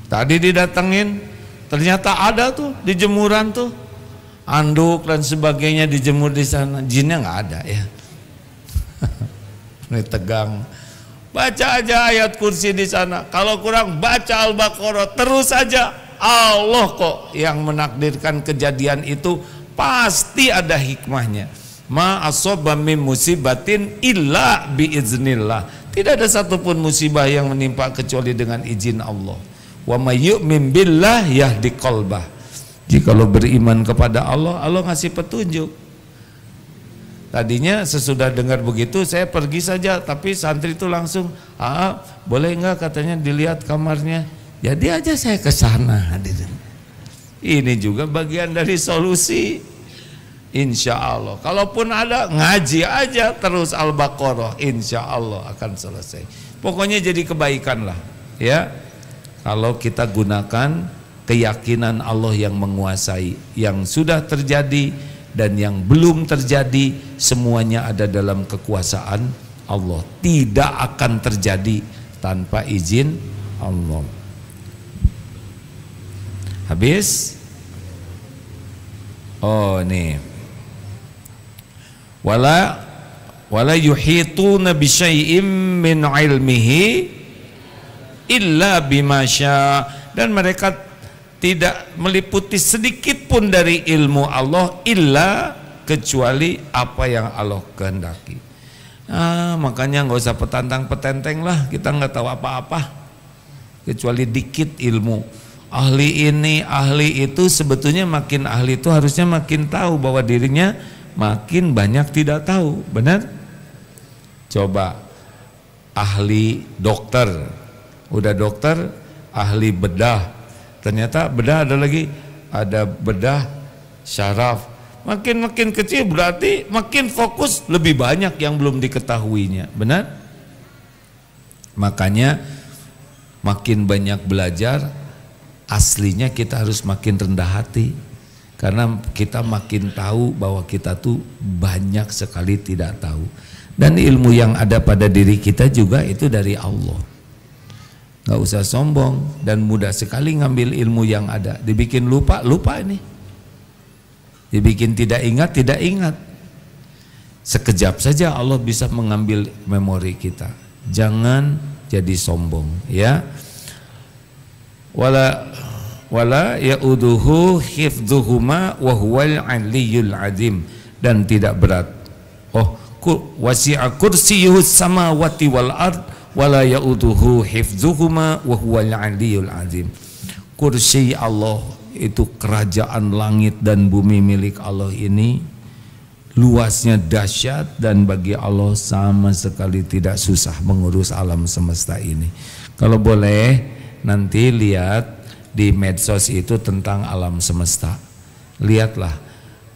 Tadi didatengin, ternyata ada tuh di jemuran tuh. Anduk dan sebagainya dijemur di sana. Jinnya nggak ada ya. Ini tegang. Baca aja ayat kursi di sana. Kalau kurang baca Al-Baqarah terus saja. Allah kok yang menakdirkan kejadian itu, pasti ada hikmahnya. Ma asobba min musibatin illa biiznillah. Tidak ada satupun musibah yang menimpa kecuali dengan izin Allah. Wa may yu'min billah yahdi qalbah. Jikalau beriman kepada Allah, Allah ngasih petunjuk. Tadinya sesudah dengar begitu saya pergi saja, tapi santri itu langsung, boleh enggak katanya dilihat kamarnya. Jadi aja saya ke sana. Ini juga bagian dari solusi. Insya Allah. Kalaupun ada, ngaji aja terus Al-Baqarah, insya Allah akan selesai. Pokoknya jadi kebaikan lah, ya. Kalau kita gunakan keyakinan Allah yang menguasai, yang sudah terjadi dan yang belum terjadi, semuanya ada dalam kekuasaan Allah. Tidak akan terjadi tanpa izin Allah. Habis? Oh nih. Wala yuhituna bi syai'im min ilmihi illa bima syaa, dan mereka tidak meliputi sedikit pun dari ilmu Allah illa kecuali apa yang Allah kehendaki. Makanya nggak usah petantang-petenteng lah, kita nggak tahu apa-apa kecuali dikit ilmu. Ahli ini, ahli itu, sebetulnya makin ahli itu harusnya makin tahu bahwa dirinya makin banyak tidak tahu, benar? Coba ahli dokter, udah dokter, ahli bedah, ternyata bedah ada lagi, ada bedah syaraf. Makin kecil berarti makin fokus, lebih banyak yang belum diketahuinya, benar? Makanya makin banyak belajar, aslinya kita harus makin rendah hati, karena kita makin tahu bahwa kita tuh banyak sekali tidak tahu. Dan ilmu yang ada pada diri kita juga itu dari Allah. Gak usah sombong, dan mudah sekali ngambil ilmu yang ada. Dibikin lupa ini. Dibikin tidak ingat. Sekejap saja Allah bisa mengambil memori kita. Jangan jadi sombong, ya. Wala ya'uduhu hifdzuhuma wa huwal 'aliyyul 'azim, dan tidak berat. Wasi'a kursiyyuhus samawati wal ard wala ya'uduhu hifdzuhuma wa huwal 'aliyyul 'azim. Kursi Allah itu, kerajaan langit dan bumi milik Allah ini luasnya dahsyat, dan bagi Allah sama sekali tidak susah mengurus alam semesta ini. Kalau boleh nanti lihat di medsos itu tentang alam semesta. Lihatlah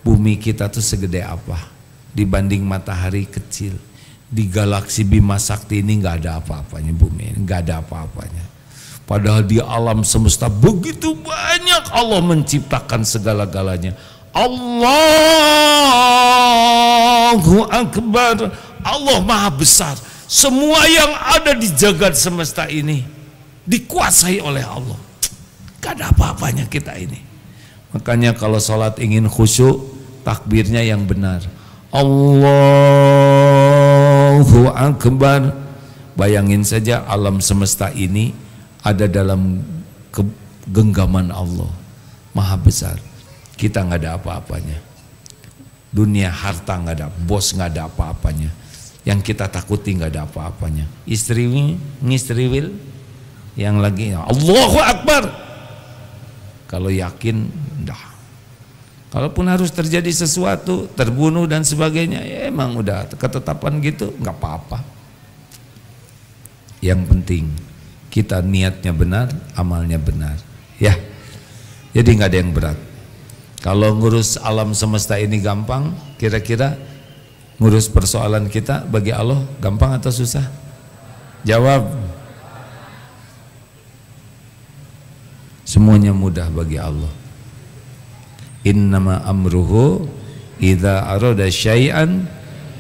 bumi kita tuh segede apa dibanding matahari kecil. Di galaksi Bima Sakti ini nggak ada apa-apanya bumi ini, nggak ada apa-apanya. Padahal di alam semesta begitu banyak Allah menciptakan segala-galanya. Allahu Akbar, Allah Maha Besar. Semua yang ada di jagat semesta ini dikuasai oleh Allah. Gak ada apa-apanya kita ini. Makanya kalau sholat ingin khusyuk, takbirnya yang benar. Allahu Akbar. Bayangin saja alam semesta ini ada dalam genggaman Allah, maha besar. Kita nggak ada apa-apanya. Dunia harta nggak ada, bos nggak ada apa-apanya. Yang kita takuti nggak ada apa-apanya. Istri wil, yang lagi Allahu Akbar. Kalau yakin, dah. Kalaupun harus terjadi sesuatu, terbunuh dan sebagainya, ya emang udah ketetapan gitu, nggak apa-apa. Yang penting kita niatnya benar, amalnya benar, ya. Jadi nggak ada yang berat. Kalau ngurus alam semesta ini gampang, kira-kira ngurus persoalan kita bagi Allah gampang atau susah? Jawab. Semuanya mudah bagi Allah. Innama amruhu idza arada syai'an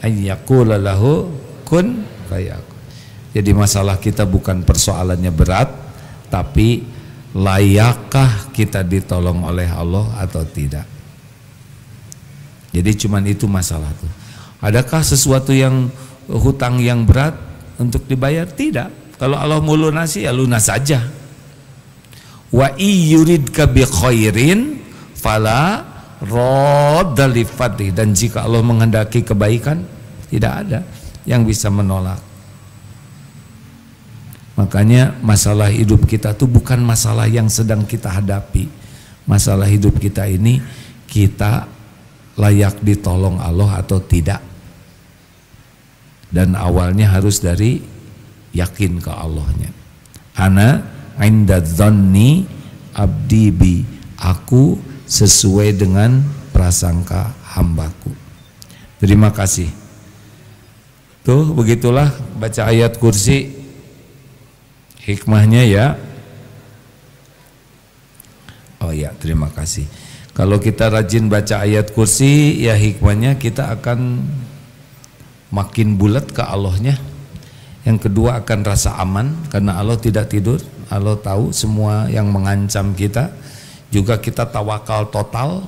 an yaqula lahu kun fayakun. Jadi masalah kita bukan persoalannya berat, tapi layakkah kita ditolong oleh Allah atau tidak. Jadi cuman itu masalah tuh. Adakah sesuatu yang hutang yang berat untuk dibayar? Tidak. Kalau Allah mau lunasi ya lunas saja. Wa iyuridka bi khairin fala radda li fadli. Dan jika Allah menghendaki kebaikan, tidak ada yang bisa menolak. Makanya masalah hidup kita itu bukan masalah yang sedang kita hadapi. Masalah hidup kita ini, kita layak ditolong Allah atau tidak. Dan awalnya harus dari yakin ke Allahnya. Ana inda dzanni abdi bi, aku sesuai dengan prasangka hambaku. Terima kasih. Tuh begitulah baca ayat kursi. Hikmahnya ya. Oh ya, terima kasih. Kalau kita rajin baca ayat kursi, ya hikmahnya kita akan makin bulat ke Allahnya. Yang kedua akan rasa aman karena Allah tidak tidur. Allah tahu semua yang mengancam kita. Juga kita tawakal total.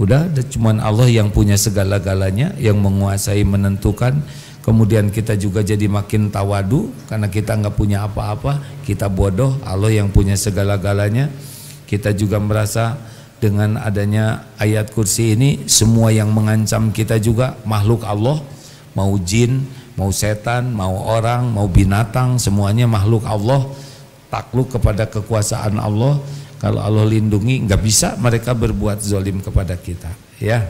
Udah cuman Allah yang punya segala-galanya, yang menguasai, menentukan. Kemudian kita juga jadi makin tawadu karena kita nggak punya apa-apa, kita bodoh, Allah yang punya segala-galanya. Kita juga merasa dengan adanya ayat kursi ini, semua yang mengancam kita juga makhluk Allah, mau jin, mau setan, mau orang, mau binatang, semuanya makhluk Allah, takluk kepada kekuasaan Allah. Kalau Allah lindungi, nggak bisa mereka berbuat zalim kepada kita. Ya,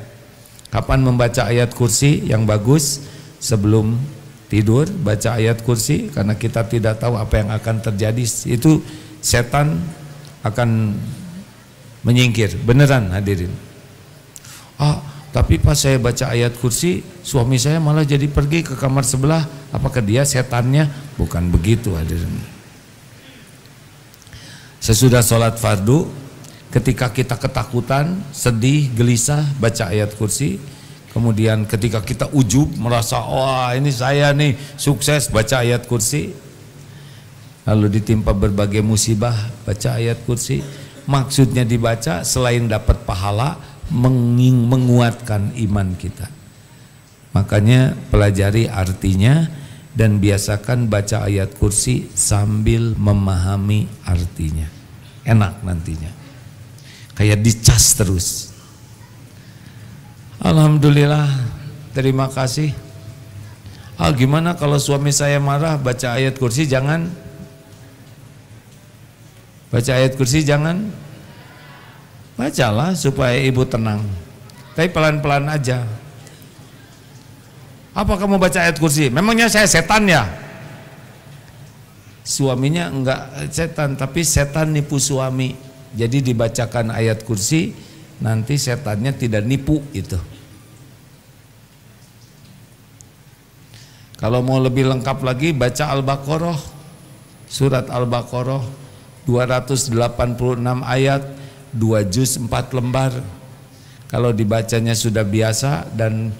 kapan membaca ayat kursi yang bagus? Sebelum tidur baca ayat kursi, karena kita tidak tahu apa yang akan terjadi. Itu setan akan menyingkir. Beneran hadirin. Tapi pas saya baca ayat kursi, suami saya malah jadi pergi ke kamar sebelah. Apakah dia setannya? Bukan begitu hadirin. Sesudah sholat fardu, ketika kita ketakutan, sedih, gelisah, baca ayat kursi. Kemudian ketika kita ujub, merasa wah ini saya nih sukses, baca ayat kursi. Lalu ditimpa berbagai musibah, baca ayat kursi. Maksudnya dibaca selain dapat pahala, menguatkan iman kita. Makanya pelajari artinya dan biasakan baca ayat kursi sambil memahami artinya. Enak nantinya, kayak dicas terus. Alhamdulillah, terima kasih. Gimana kalau suami saya marah, baca ayat kursi jangan? Baca ayat kursi jangan? Bacalah supaya ibu tenang. Tapi pelan-pelan aja. Apa kamu baca ayat kursi? Memangnya saya setan ya? Suaminya enggak setan, tapi setan nipu suami. Jadi dibacakan ayat kursi, nanti setannya tidak nipu itu. Kalau mau lebih lengkap lagi, baca Al-Baqarah, surat Al-Baqarah 286 ayat, 2 juz 4 lembar. Kalau dibacanya sudah biasa dan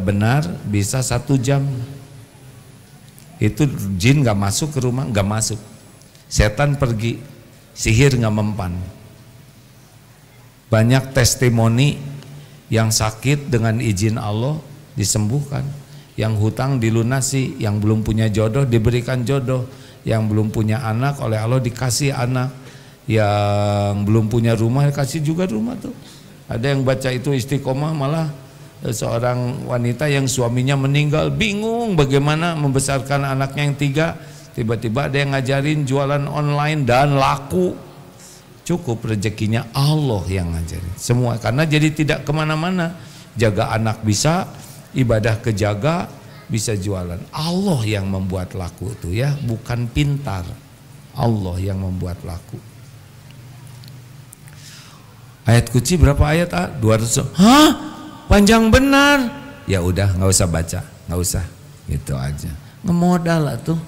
benar, bisa 1 jam. itu jin nggak masuk ke rumah, nggak masuk. Setan pergi, sihir nggak mempan. Banyak testimoni yang sakit dengan izin Allah disembuhkan, yang hutang dilunasi, yang belum punya jodoh diberikan jodoh, yang belum punya anak oleh Allah dikasih anak, yang belum punya rumah dikasih juga rumah tuh. Ada yang baca itu istiqomah, malah seorang wanita yang suaminya meninggal bingung bagaimana membesarkan anaknya yang 3, tiba-tiba ada yang ngajarin jualan online dan laku. Cukup rezekinya Allah yang ngajarin semua, karena jadi tidak kemana-mana. Jaga anak bisa, ibadah kejaga, bisa jualan. Allah yang membuat laku itu ya, bukan pintar. Allah yang membuat laku. Ayat kunci berapa ayat? 200. Hah? Panjang benar. Ya udah, nggak usah baca, nggak usah, gitu aja. Ngemodal lah tuh.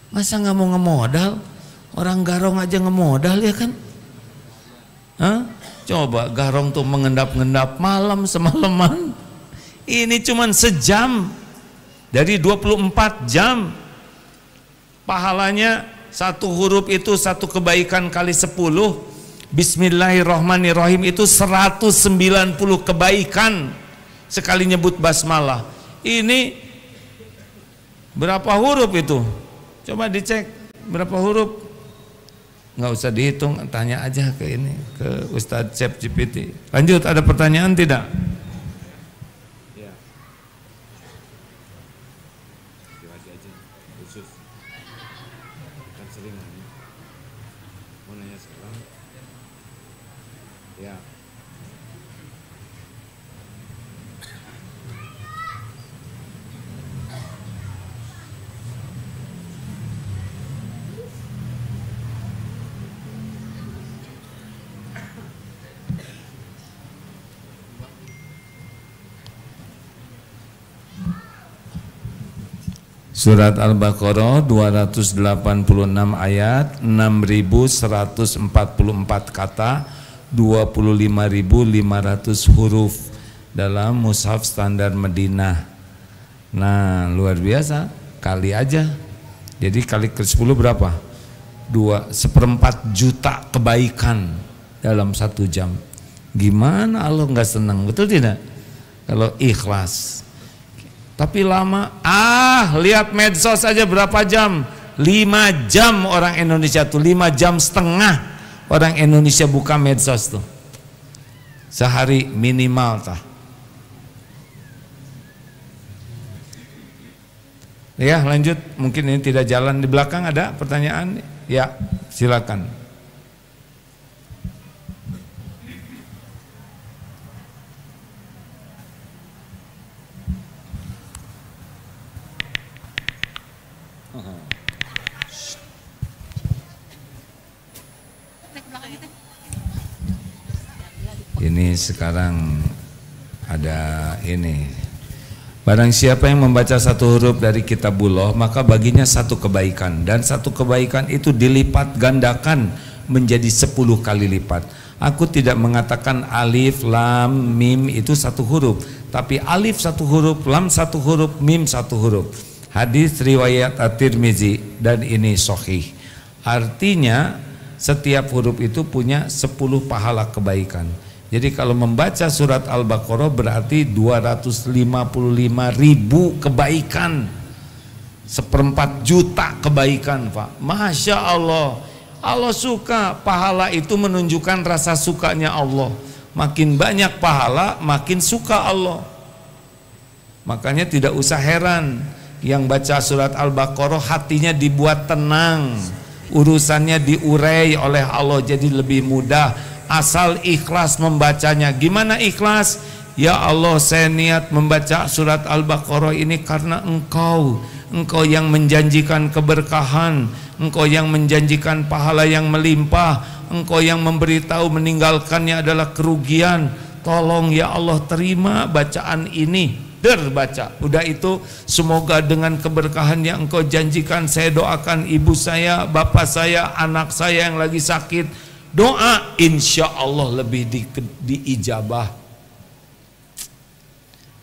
Masa nggak mau ngemodal? Orang garong aja ngemodal ya kan? Hah? Coba garong tuh mengendap-ngendap malam semalaman. Ini cuman sejam dari 24 jam. Pahalanya satu huruf itu satu kebaikan kali 10. Bismillahirrahmanirrahim itu 190 kebaikan sekali nyebut basmalah. Ini berapa huruf itu? Coba dicek berapa huruf. Nggak usah dihitung, tanya aja ke ini, ke Ustadz ChatGPT. Lanjut, ada pertanyaan tidak? Ya. Aja khusus. Kan sering nanya. Mau nanya sekarang? Ya. Surat Al-Baqarah 286 ayat, 6144 kata, 25.500 huruf dalam mushaf standar Madinah. Nah, luar biasa, kali aja. Jadi kali ke 10 berapa? 1/4 juta kebaikan dalam 1 jam. Gimana Allah nggak senang, betul tidak? Kalau ikhlas. Tapi lama, lihat medsos aja berapa jam? 5 jam orang Indonesia tuh, 5 jam setengah orang Indonesia buka medsos tuh. Sehari minimal tah. Ya lanjut, mungkin ini tidak jalan. Di belakang ada pertanyaan? Ya silakan. Ini sekarang ada ini. Barang siapa yang membaca satu huruf dari kitabullah, maka baginya satu kebaikan, dan satu kebaikan itu dilipat gandakan menjadi 10 kali lipat. Aku tidak mengatakan alif, lam, mim itu satu huruf, tapi alif satu huruf, lam satu huruf, mim satu huruf. Hadis riwayat At-Tirmizi dan ini sahih. Artinya setiap huruf itu punya 10 pahala kebaikan. Jadi kalau membaca surat Al-Baqarah berarti 255.000 kebaikan, 1/4 juta kebaikan, Pak. Masya Allah. Allah suka, pahala itu menunjukkan rasa sukanya Allah. Makin banyak pahala, makin suka Allah. Makanya tidak usah heran yang baca surat Al-Baqarah hatinya dibuat tenang, urusannya diurai oleh Allah jadi lebih mudah. Asal ikhlas membacanya. Gimana ikhlas? Ya Allah, saya niat membaca surat Al-Baqarah ini karena Engkau yang menjanjikan keberkahan, Engkau yang menjanjikan pahala yang melimpah, Engkau yang memberitahu meninggalkannya adalah kerugian. Tolong ya Allah, terima bacaan ini. Baca. Udah itu, semoga dengan keberkahan yang Engkau janjikan, saya doakan ibu saya, bapak saya, anak saya yang lagi sakit. Doa insya Allah lebih diijabah.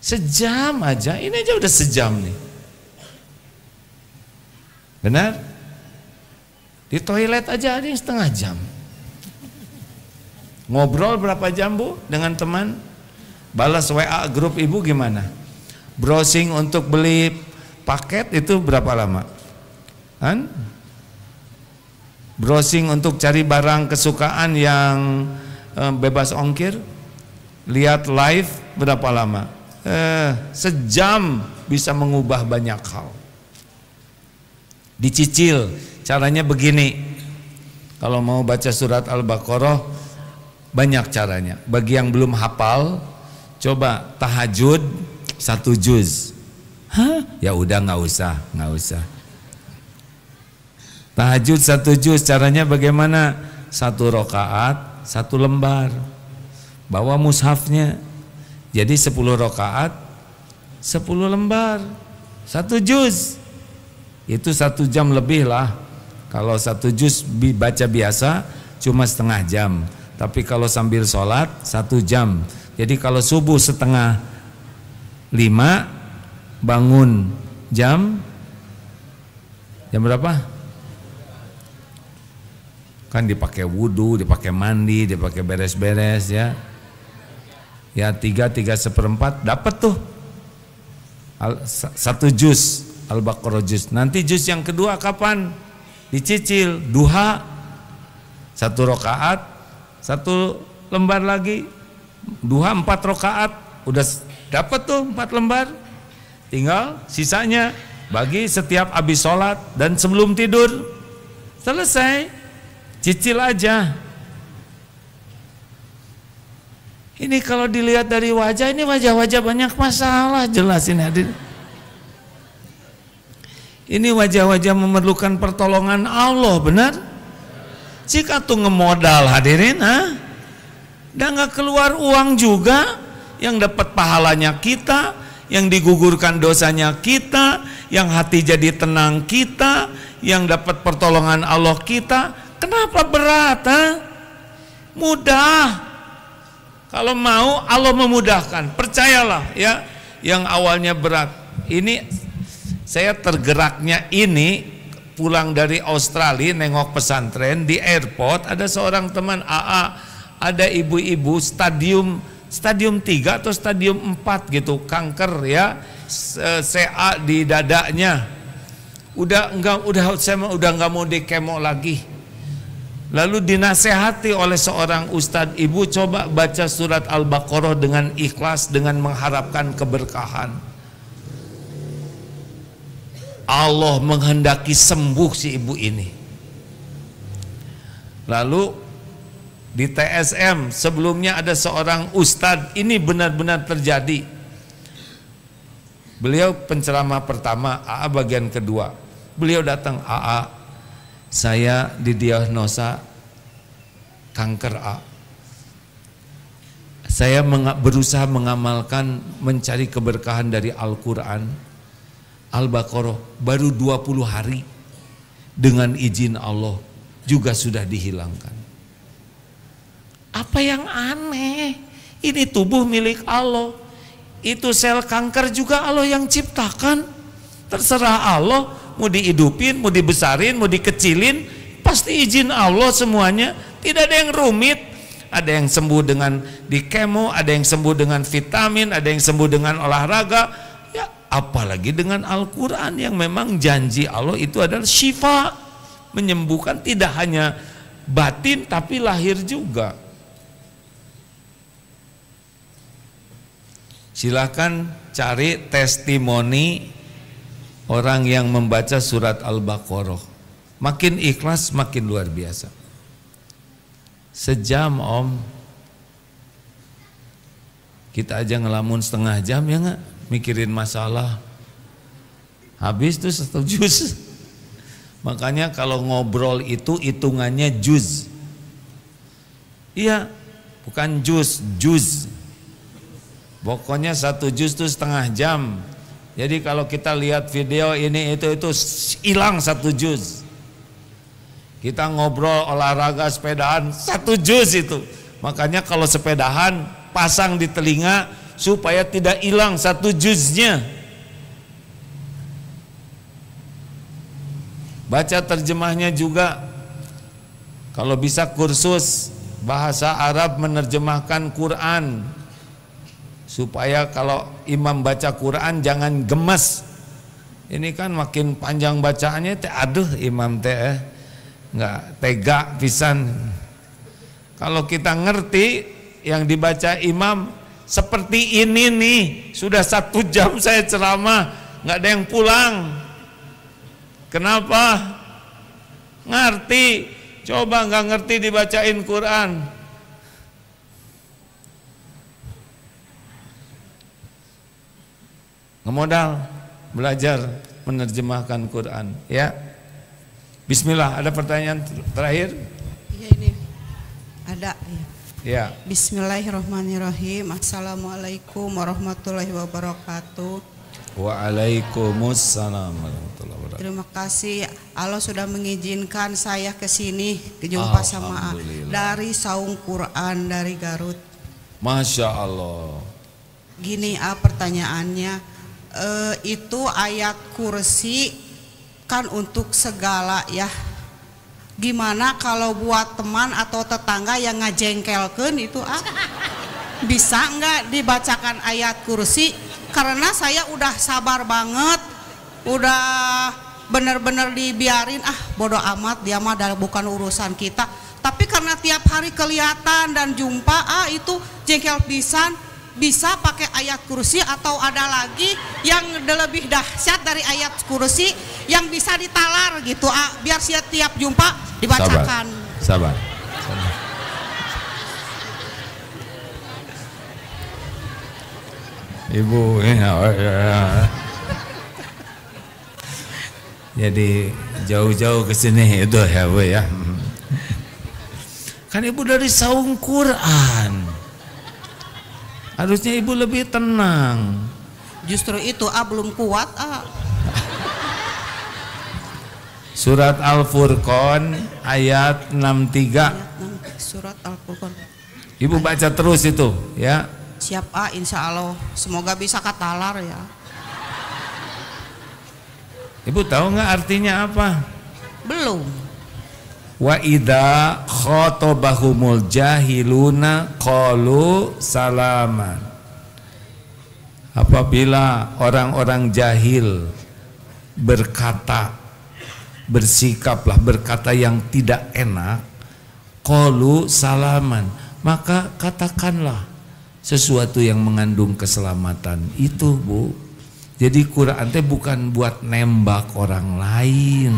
Sejam aja, ini aja udah sejam nih. Benar? Di toilet aja ada yang setengah jam. Ngobrol berapa jam Bu dengan teman? Balas WA grup ibu gimana? Browsing untuk beli paket itu berapa lama? Kan? Browsing untuk cari barang kesukaan yang bebas ongkir, lihat live berapa lama? Sejam bisa mengubah banyak hal. Dicicil, caranya begini. Kalau mau baca surat Al-Baqarah banyak caranya. Bagi yang belum hafal, coba tahajud 1 juz. Hah? Ya udah nggak usah. Tahajud 1 juz, caranya bagaimana? 1 rakaat 1 lembar. Bawa mushafnya. Jadi 10 rakaat 10 lembar 1 juz. Itu 1 jam lebih lah. Kalau 1 juz baca biasa cuma setengah jam. Tapi kalau sambil sholat 1 jam. Jadi kalau subuh 4:30 bangun jam berapa? Kan dipakai wudhu, dipakai mandi, dipakai beres-beres ya. Ya 3/4 dapat tuh 1 juz Al-Baqarah juz. Nanti juz yang kedua kapan? Dicicil duha 1 rakaat 1 lembar lagi. Duha 4 rakaat udah dapat tuh 4 lembar. Tinggal sisanya bagi setiap habis sholat dan sebelum tidur. Selesai. Cicil aja. Ini kalau dilihat dari wajah, ini wajah-wajah banyak masalah, jelasin hadir. Ini wajah-wajah memerlukan pertolongan Allah, benar? Jika tuh ngemodal hadirin, dan nggak keluar uang juga, yang dapat pahalanya kita, yang digugurkan dosanya kita, yang hati jadi tenang kita, yang dapat pertolongan Allah kita. Kenapa berat? Mudah. Kalau mau Allah memudahkan, percayalah ya. Yang awalnya berat. Ini saya tergeraknya ini pulang dari Australia nengok pesantren di airport, ada seorang teman AA, ada ibu-ibu stadium 3 atau stadium 4 gitu, kanker ya, CA di dadanya. Saya udah nggak mau di kemo lagi. Lalu dinasehati oleh seorang ustadz, ibu coba baca surat Al-Baqarah dengan ikhlas, dengan mengharapkan keberkahan. Allah menghendaki sembuh si ibu ini. Lalu di TSM sebelumnya ada seorang ustadz, ini benar-benar terjadi. Beliau penceramah pertama, AA bagian kedua. Beliau datang, AA, saya didiagnosa kanker A. Saya berusaha mengamalkan, mencari keberkahan dari Al-Quran, Al-Baqarah, baru 20 hari dengan izin Allah juga sudah dihilangkan. Apa yang aneh? Ini tubuh milik Allah. Itu sel kanker juga Allah yang ciptakan. Terserah Allah, mau dihidupin, mau dibesarin, mau dikecilin, pasti izin Allah semuanya. Tidak ada yang rumit. Ada yang sembuh dengan di kemo, ada yang sembuh dengan vitamin, ada yang sembuh dengan olahraga. Ya, apalagi dengan Al-Quran yang memang janji Allah itu adalah syifa, menyembuhkan tidak hanya batin tapi lahir juga. Silakan cari testimoni orang yang membaca surat Al-Baqarah. Makin ikhlas makin luar biasa. Sejam om, kita aja ngelamun setengah jam ya nggak, mikirin masalah. Habis tuh 1 juz. Makanya kalau ngobrol itu hitungannya juz. Iya, bukan juz. Pokoknya 1 juz tuh setengah jam. Jadi kalau kita lihat video ini itu hilang 1 juz. Kita ngobrol olahraga sepedaan 1 juz itu. Makanya kalau sepedahan pasang di telinga supaya tidak hilang 1 juznya. baca terjemahnya juga. Kalau bisa kursus bahasa Arab menerjemahkan Quran, supaya kalau imam baca Quran jangan gemes. Ini kan makin panjang bacaannya teh, aduh imam teh nggak tega pisan. Kalau kita ngerti yang dibaca imam seperti ini nih, sudah 1 jam saya ceramah nggak ada yang pulang. Kenapa? Ngerti. Coba nggak ngerti dibacain Quran. Ngemodal belajar menerjemahkan Quran, ya. Bismillah, ada pertanyaan terakhir? Iya, ini ada ya. Ya. Bismillahirrahmanirrahim. Assalamualaikum warahmatullahi wabarakatuh. Waalaikumsalam warahmatullahi wabarakatuh. Terima kasih Allah sudah mengizinkan saya ke sini, jumpa sama dari Saung Quran dari Garut. Masya Allah. Gini pertanyaannya, itu ayat kursi kan untuk segala ya. Gimana kalau buat teman atau tetangga yang ngajengkelkeun itu bisa nggak dibacakan ayat kursi? Karena saya udah sabar banget, udah bener-bener dibiarin, bodoh amat, dia mah bukan urusan kita. Tapi karena tiap hari kelihatan dan jumpa, itu jengkel pisan. Bisa pakai ayat kursi atau ada lagi yang lebih dahsyat dari ayat kursi yang bisa ditalar gitu, biar tiap jumpa dibacakan. Sabar. Ibu jadi jauh-jauh ke sini itu ya Bu ya. Kan ibu dari Saung Quran, harusnya ibu lebih tenang. Justru itu belum kuat. Surat Al-Furqan ayat 63. Surat Al-Furqan. Ibu baca terus itu ya. Siap insya Allah. Semoga bisa katalar ya. Ibu tahu nggak artinya apa? Belum. Wa idza khatabahumul jahiluna qalu salaman. Apabila orang-orang jahil bersikaplah berkata yang tidak enak, qalu salaman, maka katakanlah sesuatu yang mengandung keselamatan. Itu Bu. Jadi Quran itu bukan buat nembak orang lain,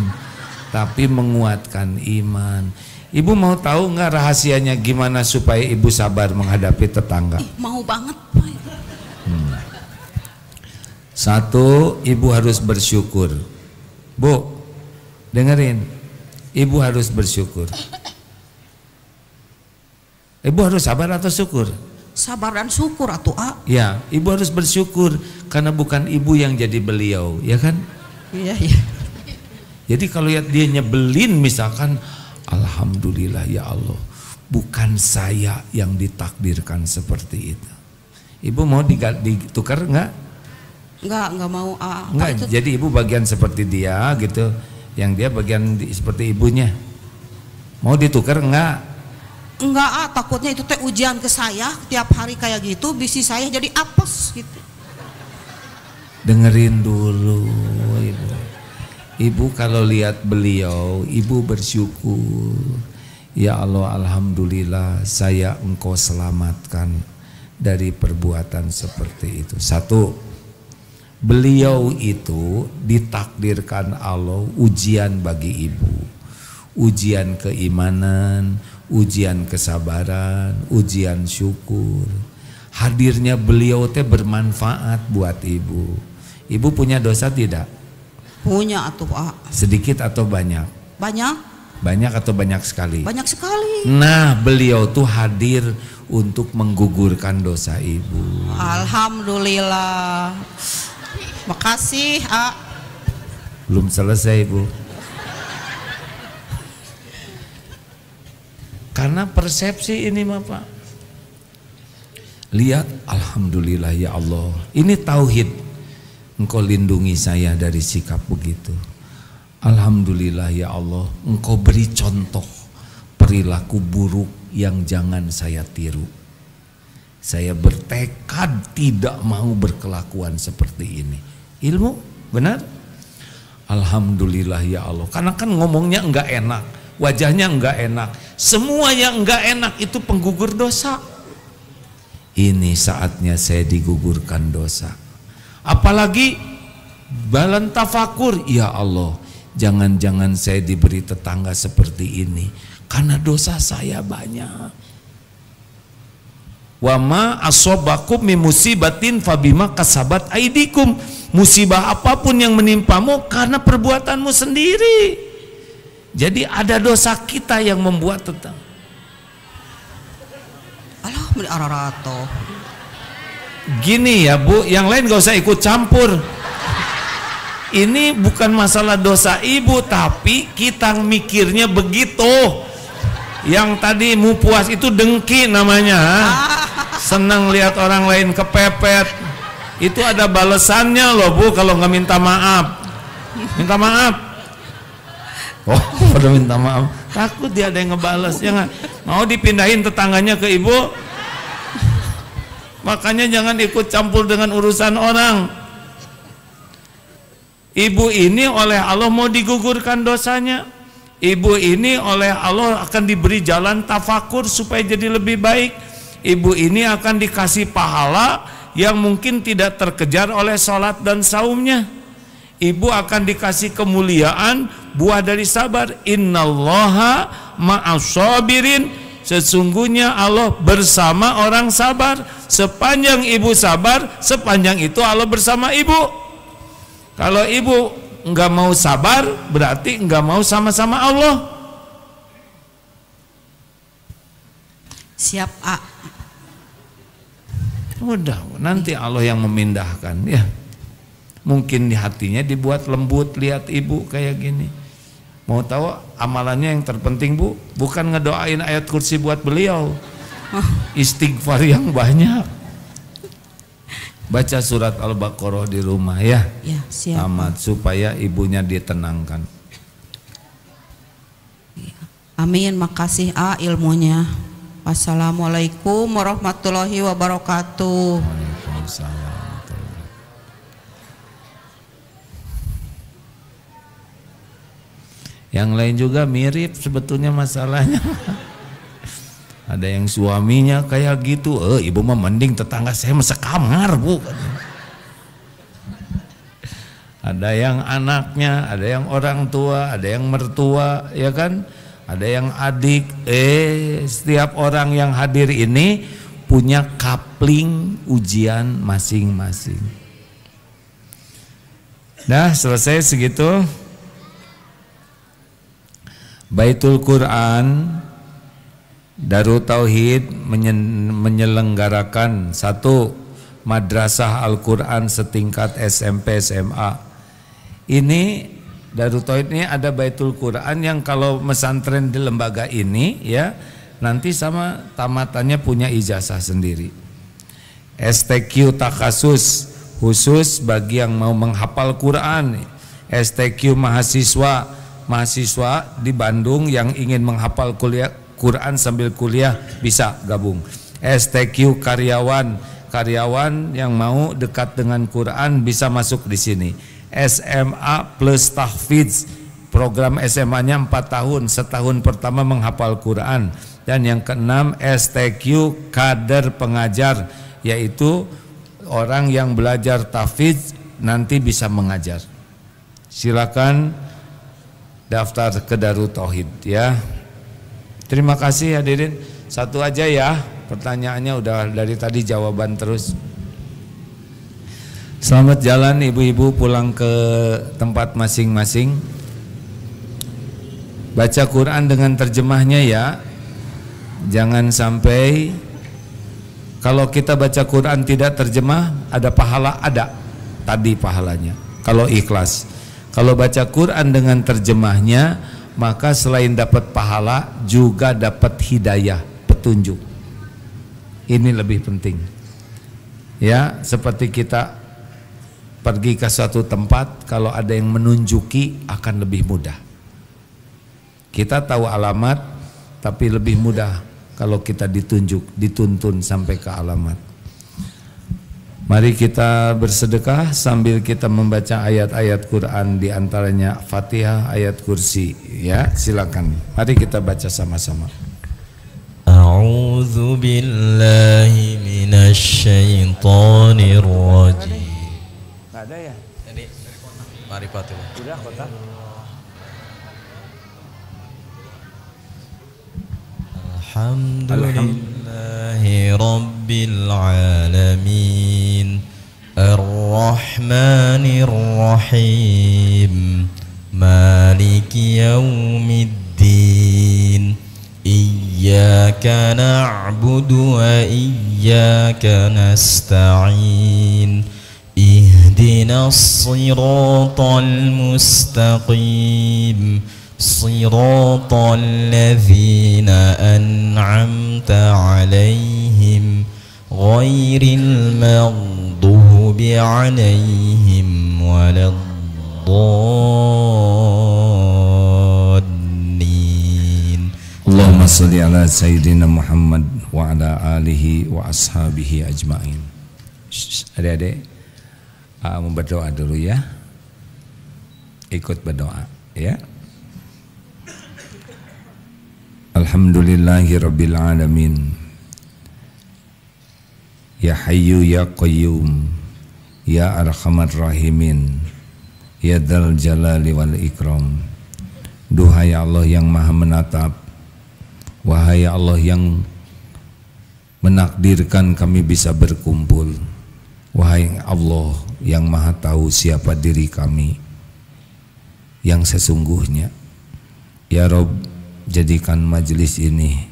tapi menguatkan iman. Ibu mau tahu nggak rahasianya gimana supaya ibu sabar menghadapi tetangga? Mau banget. Satu, ibu harus bersyukur. Bu, dengerin, ibu harus bersyukur. Ibu harus sabar atau syukur? Sabar dan syukur atuh Ya, ibu harus bersyukur karena bukan ibu yang jadi beliau, ya kan? Iya. Jadi kalau lihat dia nyebelin misalkan, alhamdulillah ya Allah, bukan saya yang ditakdirkan seperti itu. Ibu mau ditukar enggak? Enggak mau. Enggak, jadi ibu bagian seperti dia gitu, yang dia bagian seperti ibunya. Mau ditukar enggak? Enggak, takutnya itu teh ujian ke saya, tiap hari kayak gitu, bisi saya jadi apes gitu. Dengerin dulu ibu. Ibu kalau lihat beliau, ibu bersyukur. Ya Allah, alhamdulillah saya engkau selamatkan dari perbuatan seperti itu. Satu, beliau itu ditakdirkan Allah ujian bagi ibu. Ujian keimanan, ujian kesabaran, ujian syukur. Hadirnya beliau teh bermanfaat buat ibu. Ibu punya dosa tidak? Punya atuh Sedikit atau banyak? Banyak. Banyak atau banyak sekali? Banyak sekali. Nah, beliau tuh hadir untuk menggugurkan dosa ibu. Alhamdulillah. Makasih Belum selesai Bu. Karena persepsi ini Pak. Lihat, alhamdulillah ya Allah. Ini tauhid. Engkau lindungi saya dari sikap begitu. Alhamdulillah ya Allah, Engkau beri contoh perilaku buruk yang jangan saya tiru. Saya bertekad tidak mau berkelakuan seperti ini. Ilmu, benar? Alhamdulillah ya Allah. Karena kan ngomongnya enggak enak, wajahnya enggak enak, semua yang enggak enak itu penggugur dosa. Ini saatnya saya digugurkan dosa. Apalagi balan tafakur, ya Allah, jangan-jangan saya diberi tetangga seperti ini karena dosa saya banyak. Wa ma asobakum min musibatin fabima kasabat aidikum. Musibah apapun yang menimpamu karena perbuatanmu sendiri. Jadi ada dosa kita yang membuat tetangga. Ararato. Gini ya Bu, yang lain gak usah ikut campur. Ini bukan masalah dosa ibu, tapi kita mikirnya begitu. Yang tadi mu puas itu dengki namanya. Senang lihat orang lain kepepet. Itu ada balasannya loh Bu, kalau nggak minta maaf. Minta maaf. Oh, pada minta maaf. Takut dia ada yang ngebales. Jangan. Mau dipindahin tetangganya ke ibu. Makanya jangan ikut campur dengan urusan orang. Ibu ini oleh Allah mau digugurkan dosanya. Ibu ini oleh Allah akan diberi jalan tafakur supaya jadi lebih baik. Ibu ini akan dikasih pahala yang mungkin tidak terkejar oleh sholat dan saumnya. Ibu akan dikasih kemuliaan buah dari sabar. Innallaha ma'as-sabirin. Sesungguhnya Allah bersama orang sabar. Sepanjang ibu sabar, sepanjang itu Allah bersama ibu. Kalau ibu enggak mau sabar, berarti enggak mau sama-sama Allah. Siap, A. Udah, nanti Allah yang memindahkan ya. Mungkin di hatinya dibuat lembut lihat ibu kayak gini. Mau tahu amalannya yang terpenting Bu? Bukan ngedoain ayat kursi buat beliau. Istighfar yang banyak. Baca surat Al-Baqarah di rumah ya. Ya, siap. Tamat supaya ibunya ditenangkan. Amin, makasih A ilmunya. Wassalamualaikum warahmatullahi wabarakatuh. Waalaikumsalam. Yang lain juga mirip sebetulnya masalahnya. Ada yang suaminya kayak gitu, ibu mah mending tetangga saya sekamar Bu. Ada yang anaknya, ada yang orang tua, ada yang mertua, ya kan? Ada yang adik. Setiap orang yang hadir ini punya kapling ujian masing-masing. Nah, selesai segitu. Baitul Quran Darul Tauhid menyelenggarakan satu madrasah Al-Quran setingkat SMP SMA. Ini Darul Tauhid ini ada Baitul Quran yang kalau mesantren di lembaga ini ya nanti sama tamatannya punya ijazah sendiri. STQ Takasus khusus bagi yang mau menghafal Quran. STQ mahasiswa di Bandung yang ingin menghafal Quran sambil kuliah bisa gabung. STQ karyawan yang mau dekat dengan Quran bisa masuk di sini. SMA plus tahfidz, program SMA-nya 4 tahun, setahun pertama menghafal Quran. Dan yang keenam STQ kader pengajar, yaitu orang yang belajar tahfidz nanti bisa mengajar. Silakan daftar ke Darul Tauhid ya. Terima kasih hadirin. Satu aja ya, pertanyaannya udah dari tadi jawaban terus. Selamat jalan ibu-ibu pulang ke tempat masing-masing. Baca Quran dengan terjemahnya ya. Jangan sampai kalau kita baca Quran tidak terjemah ada pahala, ada tadi pahalanya kalau ikhlas. Kalau baca Quran dengan terjemahnya, maka selain dapat pahala juga dapat hidayah, petunjuk. Ini lebih penting. Ya, seperti kita pergi ke suatu tempat, kalau ada yang menunjuki akan lebih mudah. Kita tahu alamat, tapi lebih mudah kalau kita dituntun sampai ke alamat. Mari kita bersedekah sambil kita membaca ayat-ayat Quran, di antaranya Fatihah, ayat kursi. Ya, silakan. Mari kita baca sama-sama. A'udzu billahi minasy syaithanir rajim. Enggak ada ya? Ini mari Fatihah. Udah kota. Alhamdulillahi rabbil alamin, ar-rahmanir rahim, maliki yaumiddin, iyyaka na'budu wa iyyaka nasta'in, ihdinas siratal mustaqim, صراط الذين أنعمت عليهم غير المغضوب عليهم ولا الضالين. اللهم صل على سيدنا محمد وعلى آله وأصحابه أجمعين. Adik-adik mau berdoa dulu ya. Ikut berdoa ya. Alhamdulillahi rabbil alamin, ya hayyu ya qayyum, ya arhamar rahimin, ya dzal jalali wal ikram. Duhai Allah yang maha menatap, wahai Allah yang menakdirkan kami bisa berkumpul, wahai Allah yang maha tahu siapa diri kami yang sesungguhnya. Ya Rabb, jadikan majelis ini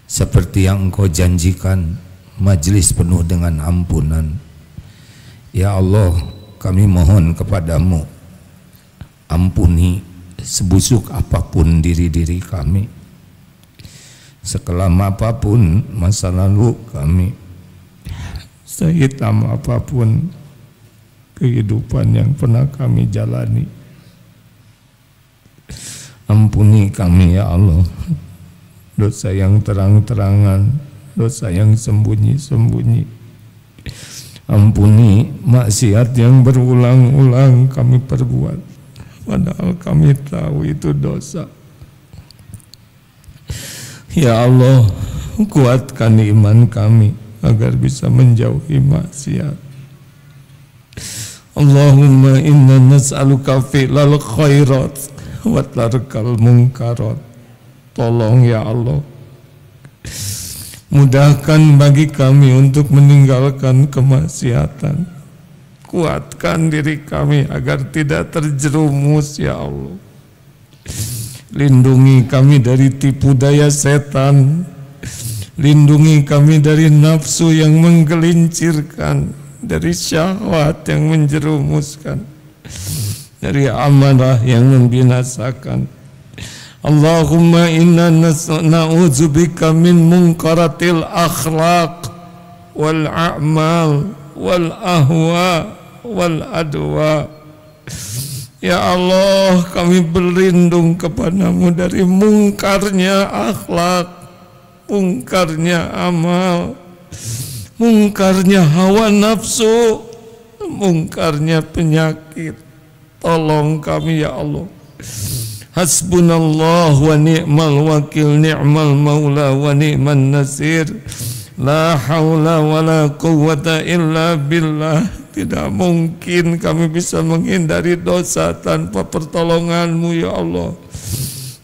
seperti yang Engkau janjikan, majelis penuh dengan ampunan. Ya Allah, kami mohon kepadamu, ampuni sebusuk apapun diri-diri kami, sekelam apapun masa lalu kami, sehitam apapun kehidupan yang pernah kami jalani. Ampuni kami ya Allah, dosa yang terang-terangan, dosa yang sembunyi-sembunyi. Ampuni maksiat yang berulang-ulang kami perbuat, padahal kami tahu itu dosa. Ya Allah, kuatkan iman kami agar bisa menjauhi maksiat. Allahumma inna nas'aluka fi'lal khairat wa tarkal munkarat. Tolong ya Allah, mudahkan bagi kami untuk meninggalkan kemaksiatan. Kuatkan diri kami agar tidak terjerumus ya Allah. Lindungi kami dari tipu daya setan. Lindungi kami dari nafsu yang menggelincirkan, dari syahwat yang menjerumuskan, dari amarah yang membinasakan. Allahumma inna na'udzubika min munkaratil akhlaq wal a'mal wal ahwa wal adwa. Ya Allah, kami berlindung kepadamu dari mungkarnya akhlak, mungkarnya amal, mungkarnya hawa nafsu, mungkarnya penyakit. Tolong kami ya Allah. Hasbunallah wa ni'mal wakil, ni'mal maula wa ni'man nasir. La haula wa la quwwata illa billah. Tidak mungkin kami bisa menghindari dosa tanpa pertolongan-Mu ya Allah.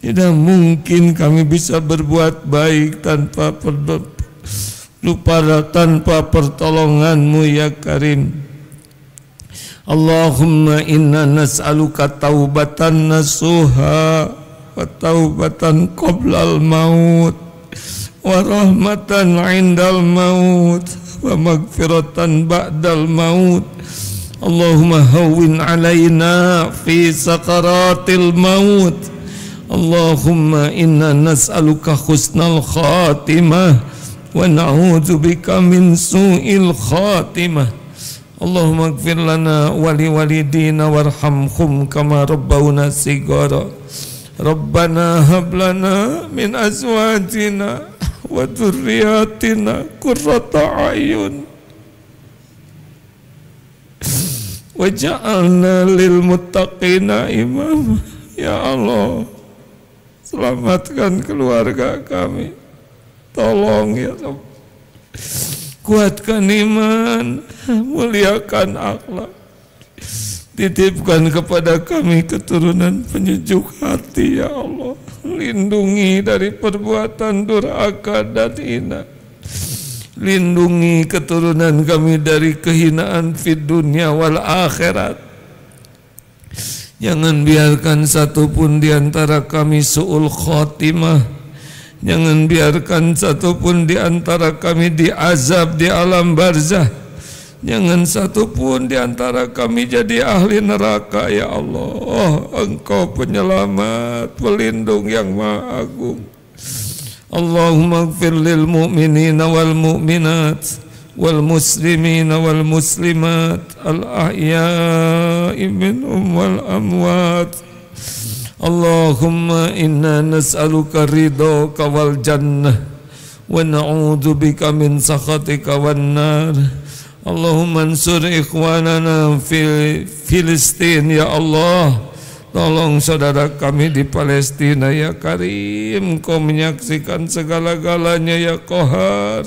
Tidak mungkin kami bisa berbuat baik tanpa pertolongan-Mu ya Karim. Allahumma inna nas'aluka taubatan nasuha wa taubatan qoblal maut wa rahmatan indal maut wa magfiratan ba'dal maut. Allahumma hawwin alaina fi sakaratil maut. Allahumma inna nas'aluka husnal khatimah wa na'udzubika min su'il khatimah. Allahumma ighfir lana wa liwalidina warhamhum kama rabbawna shighara. Rabbana hab lana min azwajina wa dzurriyyatina qurrata a'yun waj'alna lil muttaqina imama. Ya Allah, selamatkan keluarga kami, tolong ya Rabb, kuatkan iman, muliakan akhlak, titipkan kepada kami keturunan penyejuk hati ya Allah, lindungi dari perbuatan durhaka dan hina, lindungi keturunan kami dari kehinaan fid dunya wal akhirat. Jangan biarkan satupun di antara kami su'ul khotimah. Jangan biarkan satupun di antara kami diazab di alam barzah. Jangan satupun di antara kami jadi ahli neraka ya Allah. Engkau penyelamat, pelindung yang maha agung. Allahumma ighfir lil mu'minina wal mu'minat wal muslimina wal muslimat al ahya'i minhum wal amwat. Allahumma inna nas'aluka ridhaka wal jannah wa na'udzu bika min sakhatika wan nar. Allahumma ansur ikhwanana fi Filistin ya Allah. Tolong saudara kami di Palestina ya Karim. Kau menyaksikan segala-galanya ya Qahar.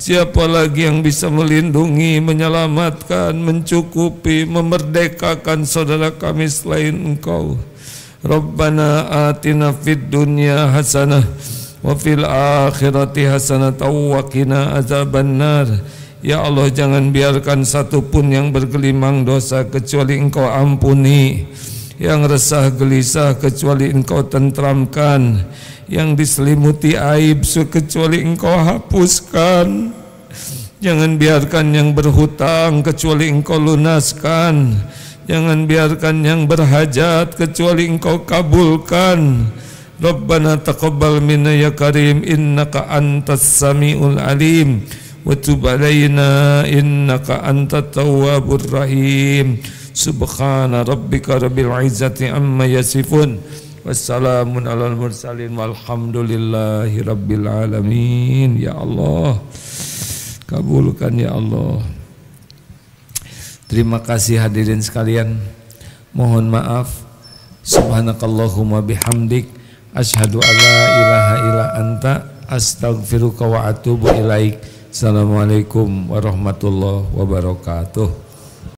Siapa lagi yang bisa melindungi, menyelamatkan, mencukupi, memerdekakan saudara kami selain Engkau? Rabbana atina fid dunya hasanah wa fil akhirati hasanah wa qina azabannar. Ya Allah, jangan biarkan satupun yang bergelimang dosa kecuali Engkau ampuni, yang resah gelisah kecuali Engkau tentramkan, yang diselimuti aib kecuali Engkau hapuskan. Jangan biarkan yang berhutang kecuali Engkau lunaskan. Jangan biarkan yang berhajat kecuali Engkau kabulkan. Rabbana taqabbal minna ya Karim, innaka antas samiul alim, wa tub alaina innaka antat tawwabur rahim. Subhana rabbika rabbil izzati amma yasifun, wassalamun alal mursalin walhamdulillahi rabbil alamin. Ya Allah, kabulkan ya Allah. Terima kasih hadirin sekalian. Mohon maaf. Subhanakallahumma bihamdik, asyhadu alla ilaha illa anta, astaghfiruka wa atubu ilaik. Assalamualaikum warahmatullahi wabarakatuh.